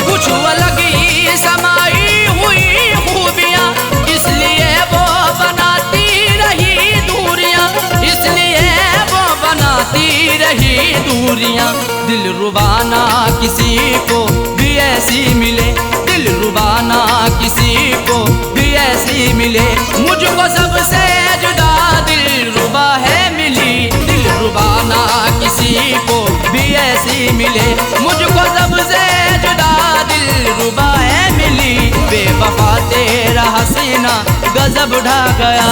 कुछ अलग ही समाई हुई खूबियाँ, इसलिए वो बनाती रही दूरियाँ, इसलिए वो बनाती रही दूरियाँ। दिल रुबाना किसी को भी ऐसी मिले, दिल रुबाना किसी को भी ऐसी मिले। मुझको सबसे जुदा दिल रुबा है मिली, दिल रुबाना किसी को भी ऐसी मिले। मुझको सबसे जुदा दिल रुबा है मिली, बेवफा तेरा हसीना गजब ढा गया।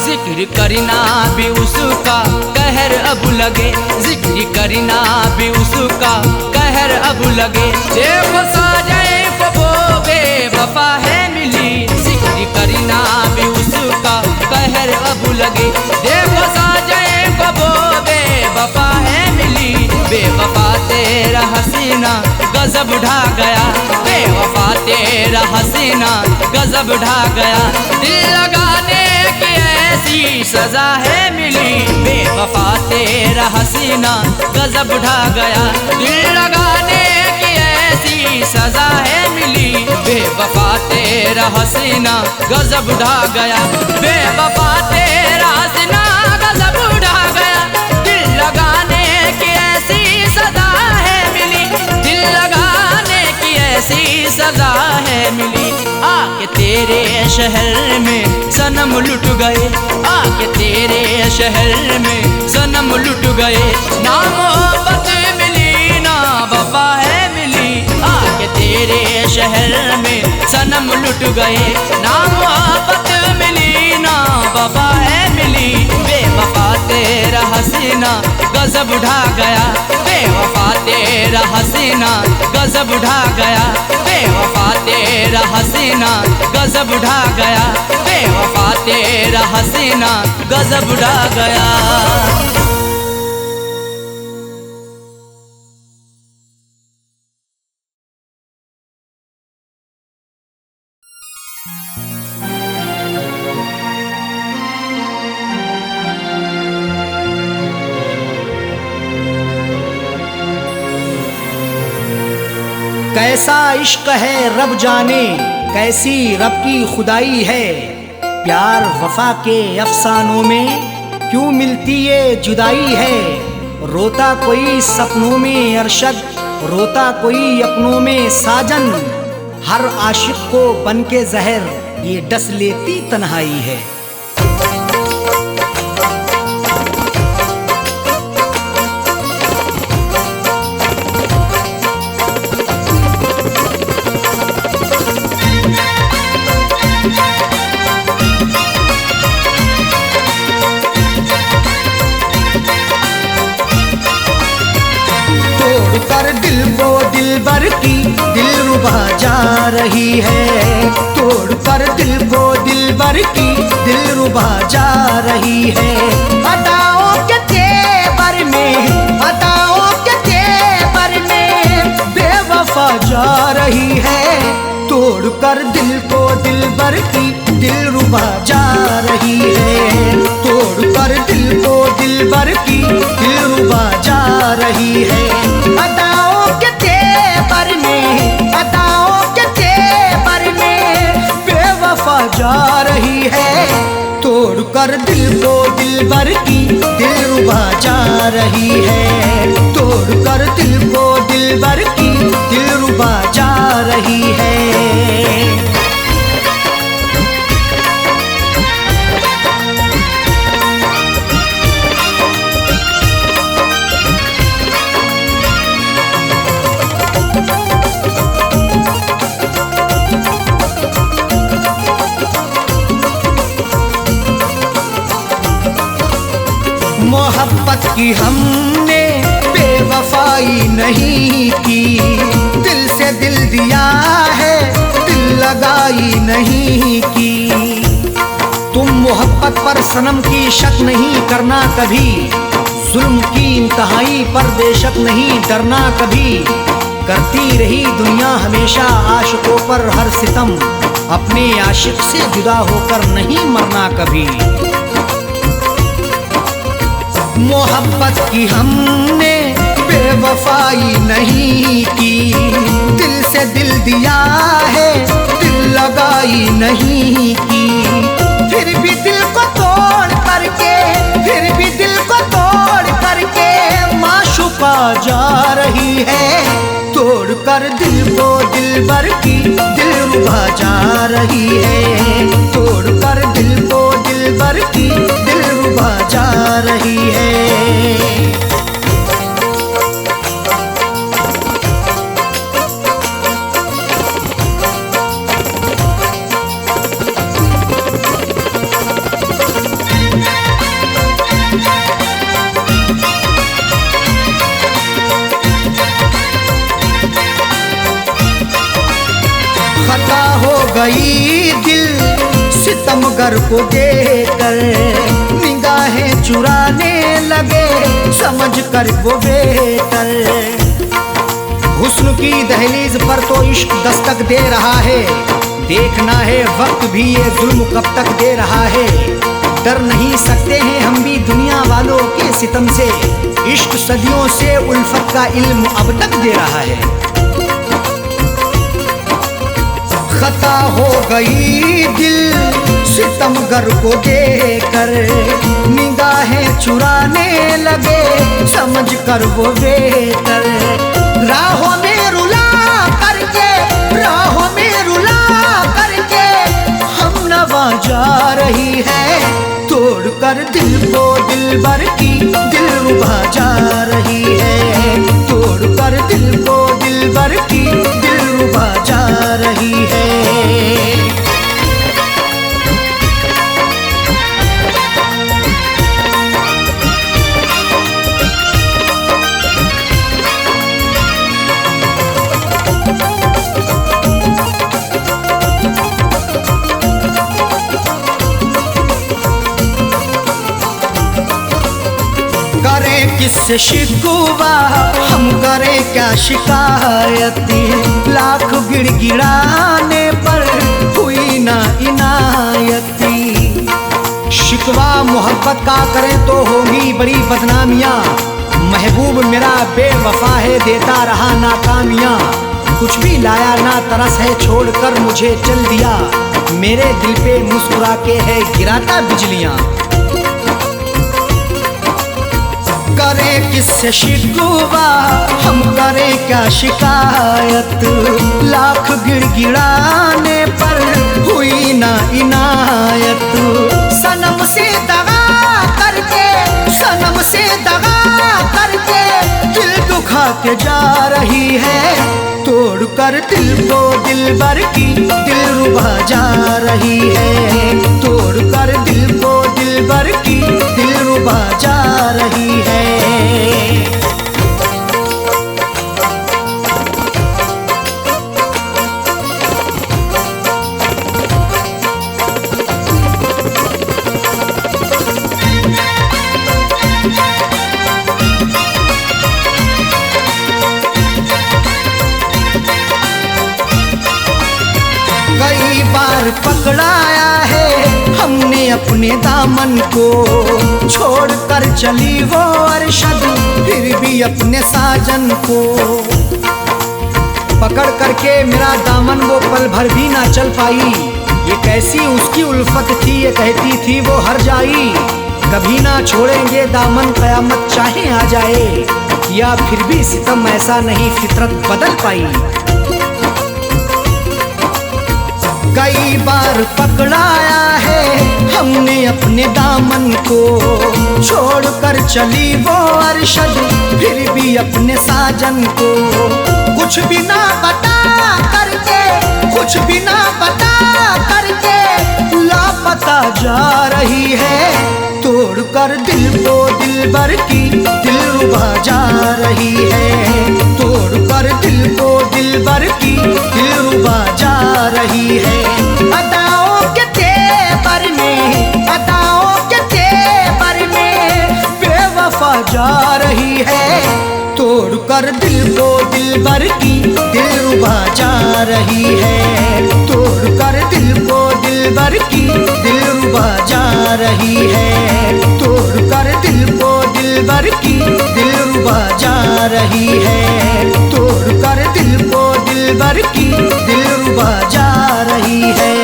जिक्र करना भी उसका कहर अब लगे, जिक्र करना भी उसका कहर अब लगे। देखो साजए को वो बेवफा है मिली, जिक्र करना भी उसका कहर अब लगे। देखो साजए को वो बेवफा है मिली, बेवफा तेरा हसीना गजब ढा गया, बेवफा तेरा हसीना गजब ढा गया। दिल लगाने की ऐसी सजा है मिली, बेवफा तेरा हसीना गजब ढा गया। दिल लगाने की ऐसी सजा है मिली, बेवफा तेरा हसीना गजब ढा गया, बेवफा तेरा हसीना गजब ढा गया। दिल लगाने की ऐसी सजा है मिली, दिल लगाने की ऐसी सजा है मिली। आके तेरे शहर में सनम लुट गए, आके तेरे शहर में सनम लुट गए। ना मोहब्बत मिली ना वफा है मिली, आके तेरे शहर में सनम लुट गए। ना मोहब्बत मिली ना वफा है मिली, बेवफा तेरा हसीना गजब ढा गया, बेवफा तेरा हसीना गजब ढा गया, बेवफा तेरा हसीना गजब ढा गया, बेवफा तेरा हसीना गजब ढा गया। कैसा इश्क है रब जाने, कैसी रब की खुदाई है। प्यार वफा के अफसानों में क्यों मिलती ये जुदाई है। रोता कोई सपनों में अरशद, रोता कोई अपनों में साजन। हर आशिक को बन के जहर ये डस लेती तन्हाई है। कर दिल को दिलबर की दिलरुबा जा रही है, तोड़ कर दिल को दिलबर की दिलरुबा जा रही है। अदाओं के तेवर में, अदाओं के तेवर में रही है, तोड़कर दिल को दिलबर की दिलरुबा जा रही है, तोड़कर दिल को दिलबर की दिलरुबा जा रही है। अदाओं के तेवर में, अदाओं के तेवर में बेवफा जा रही है, तोड़कर दिल को दिलबर की दिलरुबा जा रही है, तोड़कर दिल को दिलबर की दिलरुबा जा रही है। मोहब्बत की हमने बेवफाई नहीं की, दिल से दिल दिया है, दिल लगाई नहीं की। तुम मोहब्बत पर सनम की शक नहीं करना कभी, जुल्म की इंतहाई पर बेशक नहीं डरना कभी। करती रही दुनिया हमेशा आशिकों पर हर सितम, अपने आशिक से जुदा होकर नहीं मरना कभी। मोहब्बत की हमने बेवफाई नहीं की, दिल से दिल दिया है, दिल लगाई नहीं की। फिर भी दिल को तोड़ करके, फिर भी दिल को तोड़ करके माशूका जा रही है, तोड़कर दिल को दिलबर की दिलरुबा जा रही है, तोड़कर दिल को दिलबर की दिलरुबा जा रही है। खता हो गई दिल सितमगर को देकर, निगाहें चुराने लगे समझ कर वो बेहतर। हुस्न की दहलीज पर तो इश्क दस्तक दे रहा है, देखना है वक्त भी ये जुल्म कब तक दे रहा है। डर नहीं सकते हैं हम भी दुनिया वालों के सितम से, इश्क सदियों से उल्फत का इल्म अब तक दे रहा है। खता हो गई दिल सितमगर को देकर, निगाहें चुराने लगे समझ कर वो बेहतर। राहों में रुला करके, राहों में रुला करके हम नवा जा रही है, तोड़कर दिल को दिलबर की दिलरुबा जा रही है, तोड़कर दिल को दिलबर की दिलरुबा जा रही है। करें किससे शिकवा, हम करें क्या शिकायती, लाख गिड़गिड़ाने पर हुई ना इनायती। शिकवा मोहब्बत का करें तो होगी बड़ी बदनामियाँ, महबूब मेरा बेवफा है देता रहा नाकामियाँ। कुछ भी लाया ना तरस है छोड़कर मुझे चल दिया, मेरे दिल पे मुस्कुरा के है गिराता बिजलियाँ। करें किससे शिकवा, हम करें क्या शिकायत, लाख गिड़गिड़ाने पर हुई ना इनायत। सनम से दगा करके, सनम से दगा करके दिल दुखा के जा रही है, तोड़कर दिल को दिलबर की दिलरुबा जा रही है, तोड़कर दिल को दिलबर की दिलरुबा जा रही है। अपने दामन को, छोड़ कर चली वो अरशद फिर भी अपने साजन को। पकड़ करके मेरा दामन वो पल भर भी ना चल पाई, ये कैसी उसकी उल्फत थी, ये कहती थी वो हर जाई। कभी ना छोड़ेंगे दामन कयामत चाहे आ जाए, या फिर भी सितम ऐसा नहीं फितरत बदल पाई। कई बार पकड़ाया है हमने अपने दामन को, छोड़ कर चली वो अरशद फिर भी अपने साजन को। कुछ भी ना बता करके, कुछ भी ना बता करके लापता जा रही है, तोड़ कर दिल को दिलबर की दिलरुबा जा रही है, तोड़ कर दिल को दिलबर की दिलरुबा जा रही है। अदाओं के तेवर में, अदाओं के तेवर में बेवफा जा रही है, तोड़ कर दिल को दिलबर की दिलरुबा जा रही है, तोड़ कर दिल को दिलबर की दिलरुबा जा रही है, तोड़ कर दिल को दिलबर की दिलरुबा जा रही है, तोड़ कर दिल को दिलबर की दिलरुबा जा रही है।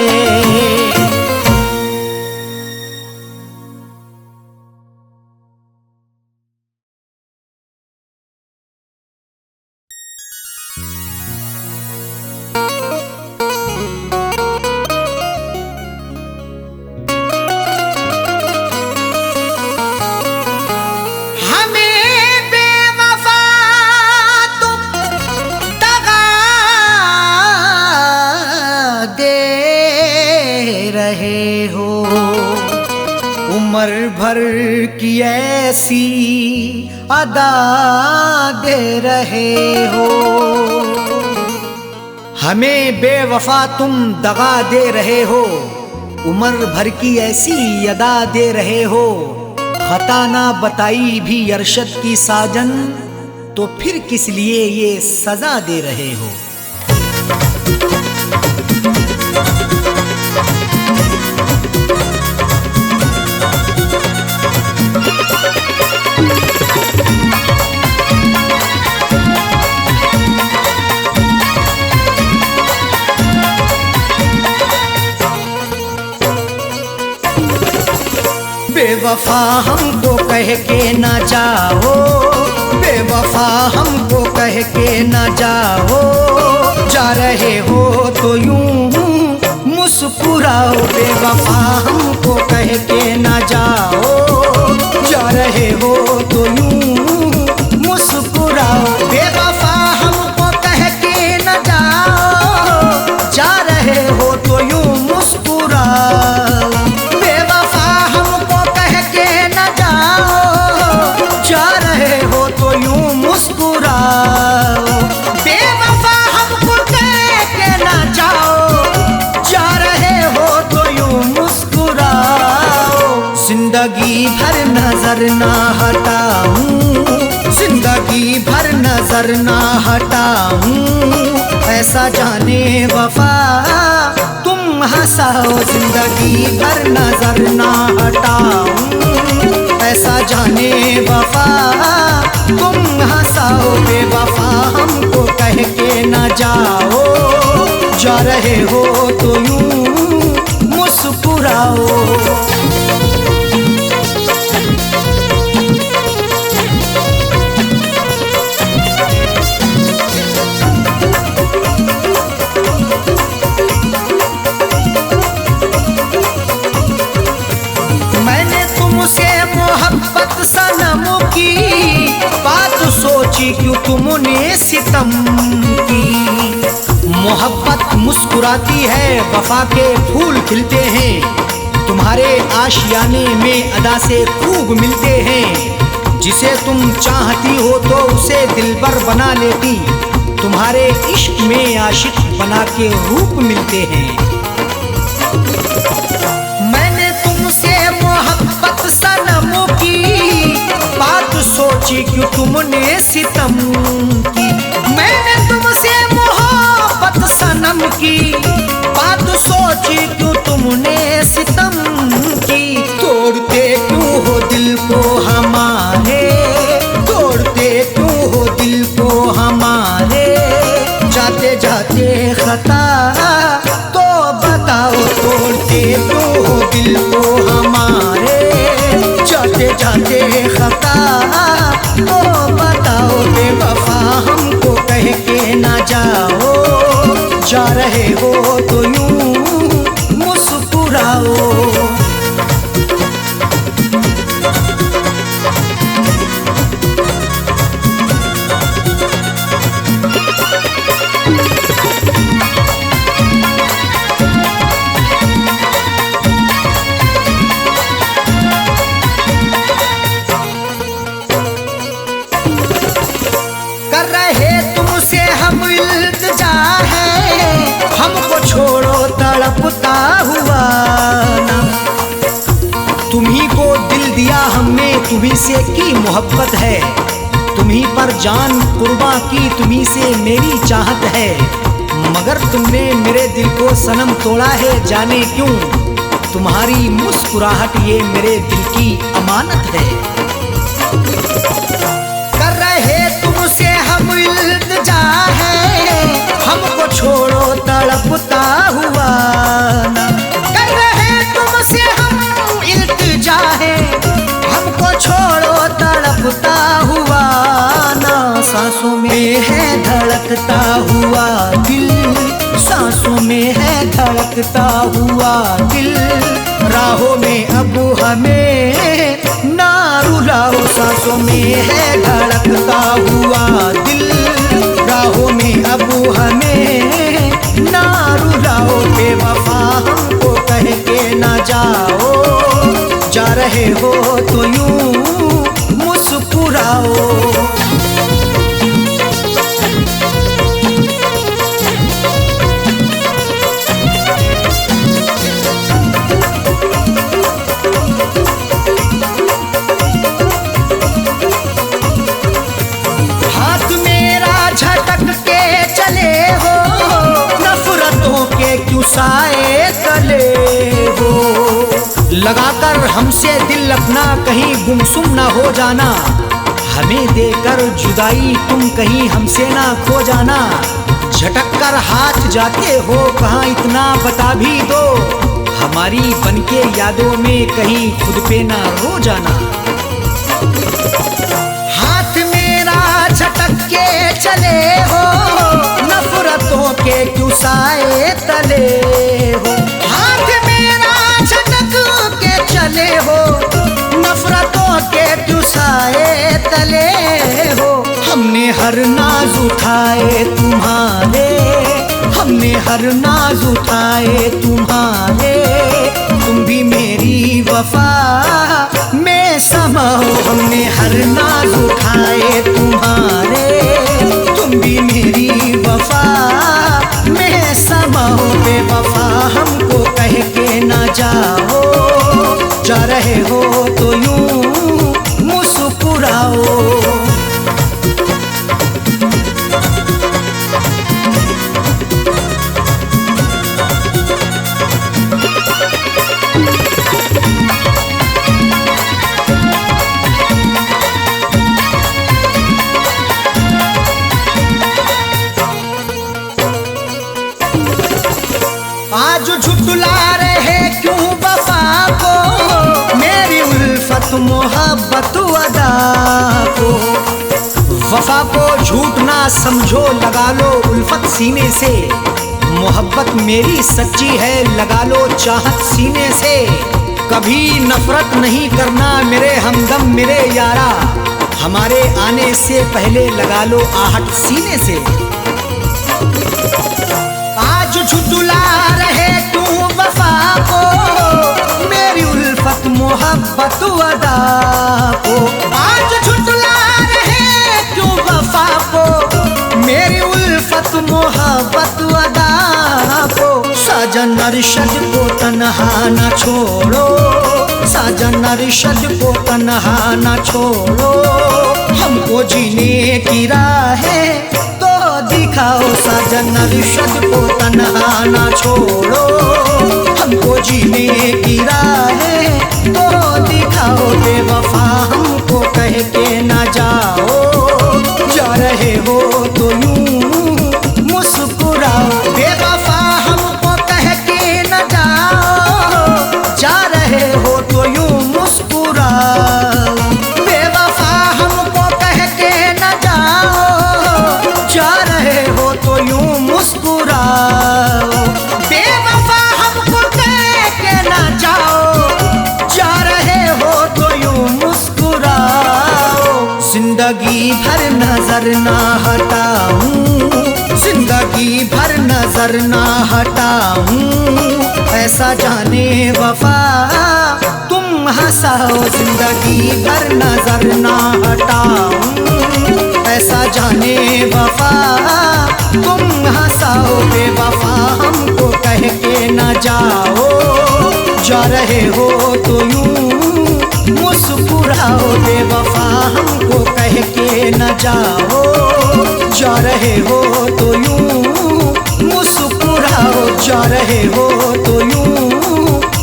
उम्र भर की ऐसी अदा दे रहे हो, हमें बेवफा तुम दगा दे रहे हो। उम्र भर की ऐसी अदा दे रहे हो, खता ना बताई भी अरशद की साजन, तो फिर किस लिए ये सजा दे रहे हो। बेवफा हमको कह के ना जाओ, बेवफा हमको कह के ना जाओ, जा रहे हो तो यूं मुस्कुराओ। बेवफा हमको कह के ना जाओ, जा रहे हो तो यूं मुस्कुराओ। बेवफा हमको कह के ना जाओ, जा रहे हो तो यूं मुस्कुराओ। बेवफा हमको कह के ना जाओ, जा रहे हो तो यूं मुस्कुराओ। बेवफा हमको कह के ना जाओ, जा रहे हो तो यूं मुस्कुराओ। जिंदगी भर नजर ना हटाऊं, जिंदगी भर नजर ना हटाऊं, ऐसा जाने वफा तुम हंसाओ। जिंदगी भर नजर ना हटाऊं, ऐसा जाने वफा तुम हंसाओ। बेवफा हमको कह के ना जाओ, जा रहे हो तो यूं मुस्कुराओ। मोहब्बत सनम की बात सोची क्यों तुमने सितम की। मोहब्बत मुस्कुराती है, वफा के फूल खिलते हैं, तुम्हारे आशियाने में अदा से खूब मिलते हैं। जिसे तुम चाहती हो तो उसे दिलबर बना लेती, तुम्हारे इश्क में आशिक बना के रूप मिलते हैं। मैंने तुमसे मोहब्बत सनम की बात सोची क्यों तुमने सितम की। मैंने तुमसे मोहब्बत सनम की बात सोची क्यों तुमने सितम की। खता तो बताओ तोड़ते क्यों हो दिल को हमारे, जाते जाते खता तो बताओ बेवफा हमको कह के ना जाओ, जा रहे हो तो यूं मुस्कुराओ। कर रहे तुमसे हम इल्तिजा है, हमको छोड़ो तड़पता हुआ ना। तुम्ही को दिल दिया हमने, तुम्ही से की मोहब्बत है, तुम्ही पर जान कुर्बान की, तुम्ही से मेरी चाहत है। मगर तुमने मेरे दिल को सनम तोड़ा है, जाने क्यों। तुम्हारी मुस्कुराहट ये मेरे दिल की अमानत है। कर रहे तुमसे हम इल्तिजा है, हमको छोड़ो तड़पता हुआ ना। कर रहे तुमसे हम इल्तिजा है, हमको छोड़ो तड़पता हुआ ना। सांसों में है धड़कता हुआ दिल, सांसों में है धड़कता हुआ दिल, राहों में अब हमें ना रुलाओ। सांसों में है धड़कता हुआ दिल, राहों में अब हमें ना रुलाओ। बेवफा हमको कह के ना जाओ, जा रहे हो तो यूं मुस्कुराओ। हाथ मेरा झटक के चले हो, नफरतों के क्यों साए तले हो। लगाकर हमसे दिल अपना कहीं गुमसुम ना हो जाना, हमें देकर जुदाई तुम कहीं हमसे ना खो जाना। झटक कर हाथ जाते हो कहाँ इतना बता भी दो, हमारी बनके यादों में कहीं खुद पे ना रो जाना। हाथ मेरा झटक के चले हो, नफरतों के क्यों साए तले हो। हाथ मेरा झटक के चले हो, नफरतों के क्यों साए तले हो। हमने हर नाज उठाए तुम्हारे, हमने हर नाज उठाए तुम्हारे, तुम भी मेरी वफा में समाओ। हमने हर नाज उठाए तुम्हारे, तुम भी मेरी वफा में समाओ। बेवफा हमको कह के ना जाओ, जा रहे हो तो यूं मुस्कुराओ। आज झुठला रहे क्यों वफा को, मेरी उल्फत मोहब्बत अदा को। वफा को झूठ ना समझो, लगा लो उल्फत सीने से। मोहब्बत मेरी सच्ची है, लगा लो चाहत सीने से। कभी नफरत नहीं करना मेरे हमदम मेरे यारा, हमारे आने से पहले लगा लो आहट सीने से। आज झुठला रहे तू वफा को, मेरी उल्फत मोहब्बत अदा को। आज झुठला रहे तू वफा को, मेरी उल्फत मोहब्बत अदा को। साजन अरशद को तन्हा न छोड़ो, साजन अरशद को तन्हा न छोड़ो। हमको जीने की राहें तो दिखाओ, साजन अरशद को तन्हा न छोड़ो। हमको जीने की राहें तो दिखाओ। बेवफा हमको कह के ना जाओ, जा रहे हो तो यूं मुस्कुराओ। भर नजर ना हटाऊं, जिंदगी भर नजर ना हटाऊं, ऐसा जाने वफा तुम हंसाओ। जिंदगी भर नजर ना हटाऊं, ऐसा जाने वफा तुम हंसाओ। बेवफा हमको कह के न जाओ, जा रहे हो तो यूं मुस्कुराओ। बेवफा हमको कह के न जाओ, जा रहे हो तो यूं मुस्कुराओ। जा रहे हो तो यूं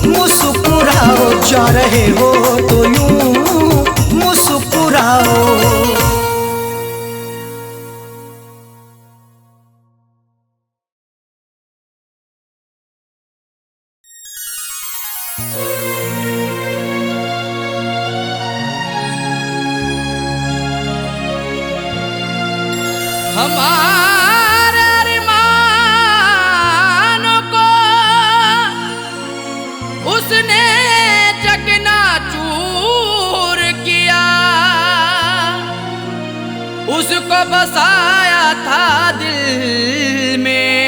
मुस्कुराओ, जा रहे हो तो यूं मुस्कुराओ। हमारे अरमानों को उसने चकनाचूर किया, उसको बसाया था दिल में,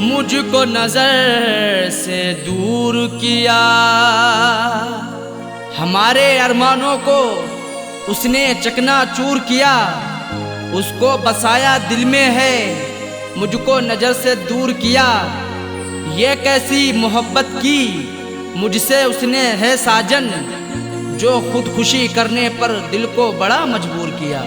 मुझको नजर से दूर किया। हमारे अरमानों को उसने चकनाचूर किया, उसको बसाया दिल में है, मुझको नजर से दूर किया। ये कैसी मोहब्बत की मुझसे उसने है साजन, जो खुदकुशी करने पर दिल को बड़ा मजबूर किया।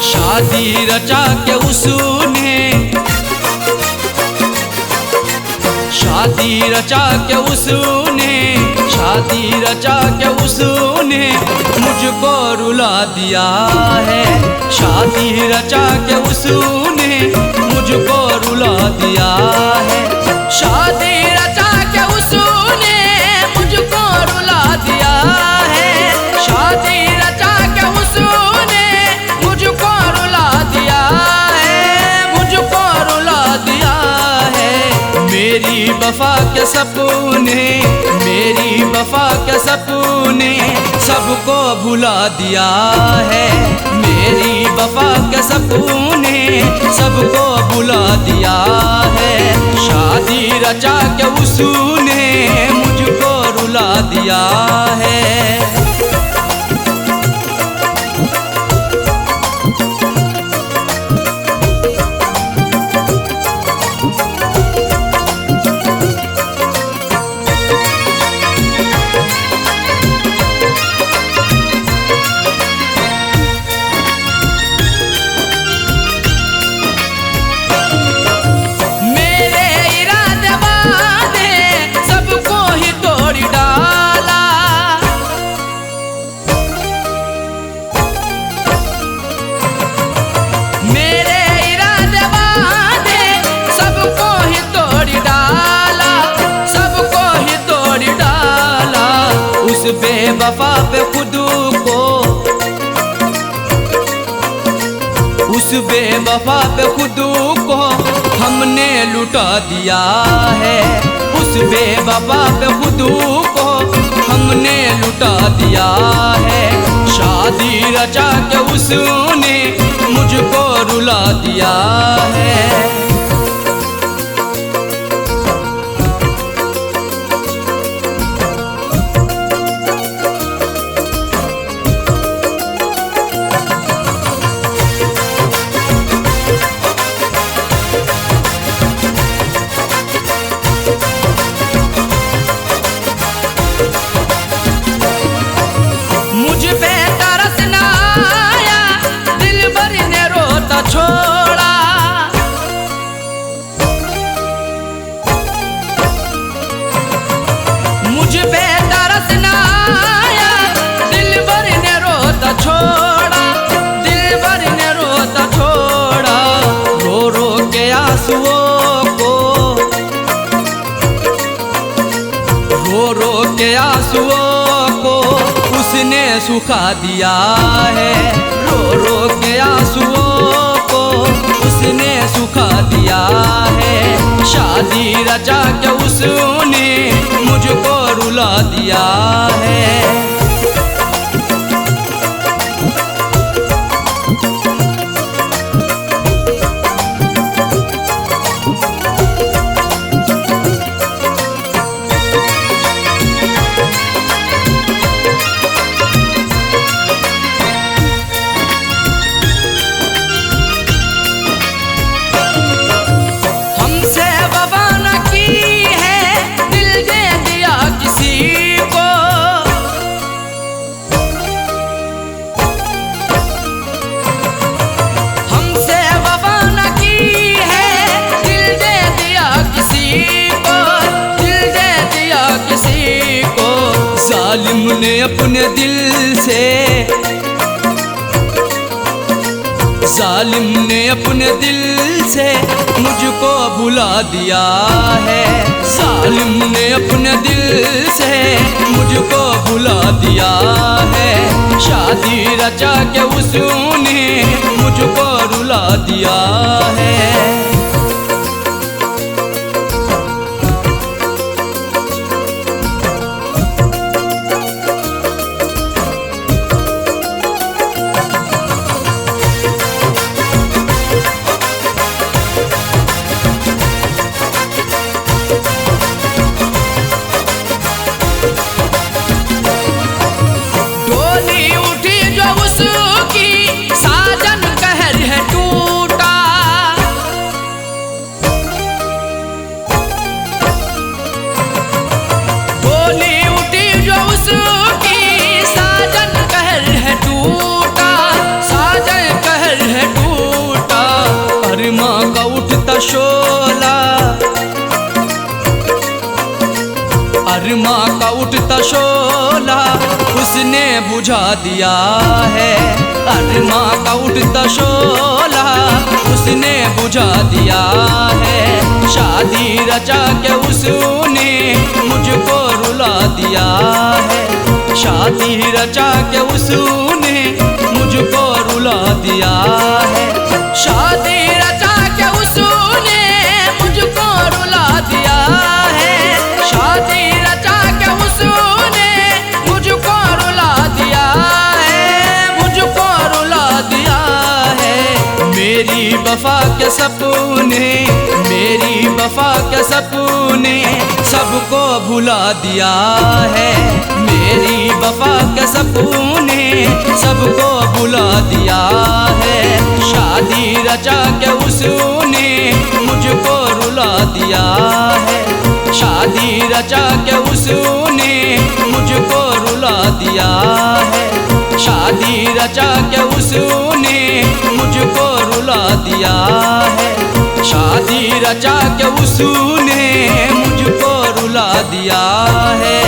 शादी रचा के उसने, शादी रचा के उसने, शादी रचा के उसने मुझको रुला दिया है। शादी रचा के उसने मुझको रुला दिया है। शादी रचा के उसने मुझको रुला दिया है। शादी रचा के उसने मुझको रुला दिया है, मुझको रुला दिया है। मेरी वफा के सपने, मेरी वफा के सपने सबको भुला दिया है। मेरी वफा के सपने सबको भुला दिया है। शादी रचा के उसने मुझको रुला दिया है। बेवफा पे खुद को, उस बेवफा पे खुद को हमने लुटा दिया है। उस बेवफा पे खुद को हमने लुटा दिया है। शादी रचा के उसने मुझको रुला दिया है। मुझ पे तरस ना आया, दिल भर ने रोता छोड़ा। सुखा दिया है। रो रो के आंसुओं को उसने सुखा दिया है। शादी रचा के उसने मुझको रुला दिया है। जालिम ने अपने दिल से, जालिम ने अपने दिल से मुझको भुला दिया है। जालिम ने अपने दिल से मुझको भुला दिया है। शादी रचा के उसने मुझको रुला दिया है। शोला अरमा का उठता शोला उसने बुझा दिया है। अरमा का उठता शोला उसने बुझा दिया है। शादी रचा के उसने मुझको रुला दिया है। शादी रचा के उसने मुझको रुला दिया है। शादी रचा के उसने मुझको रुला दिया है। शादी रचा के उसने मुझको रुला दिया है। मुझको रुला दिया है। मेरी वफा के सपने, मेरी वफा के सपने सबको भुला दिया है। मेरी वफा के सपने सबको भुला दिया है। शादी रचा के उसने मुझको रुला दिया है। शादी रचा के उसने मुझको रुला दिया है। शादी रचा के उसने मुझको रुला दिया है। शादी रचा के उसने मुझको रुला दिया है।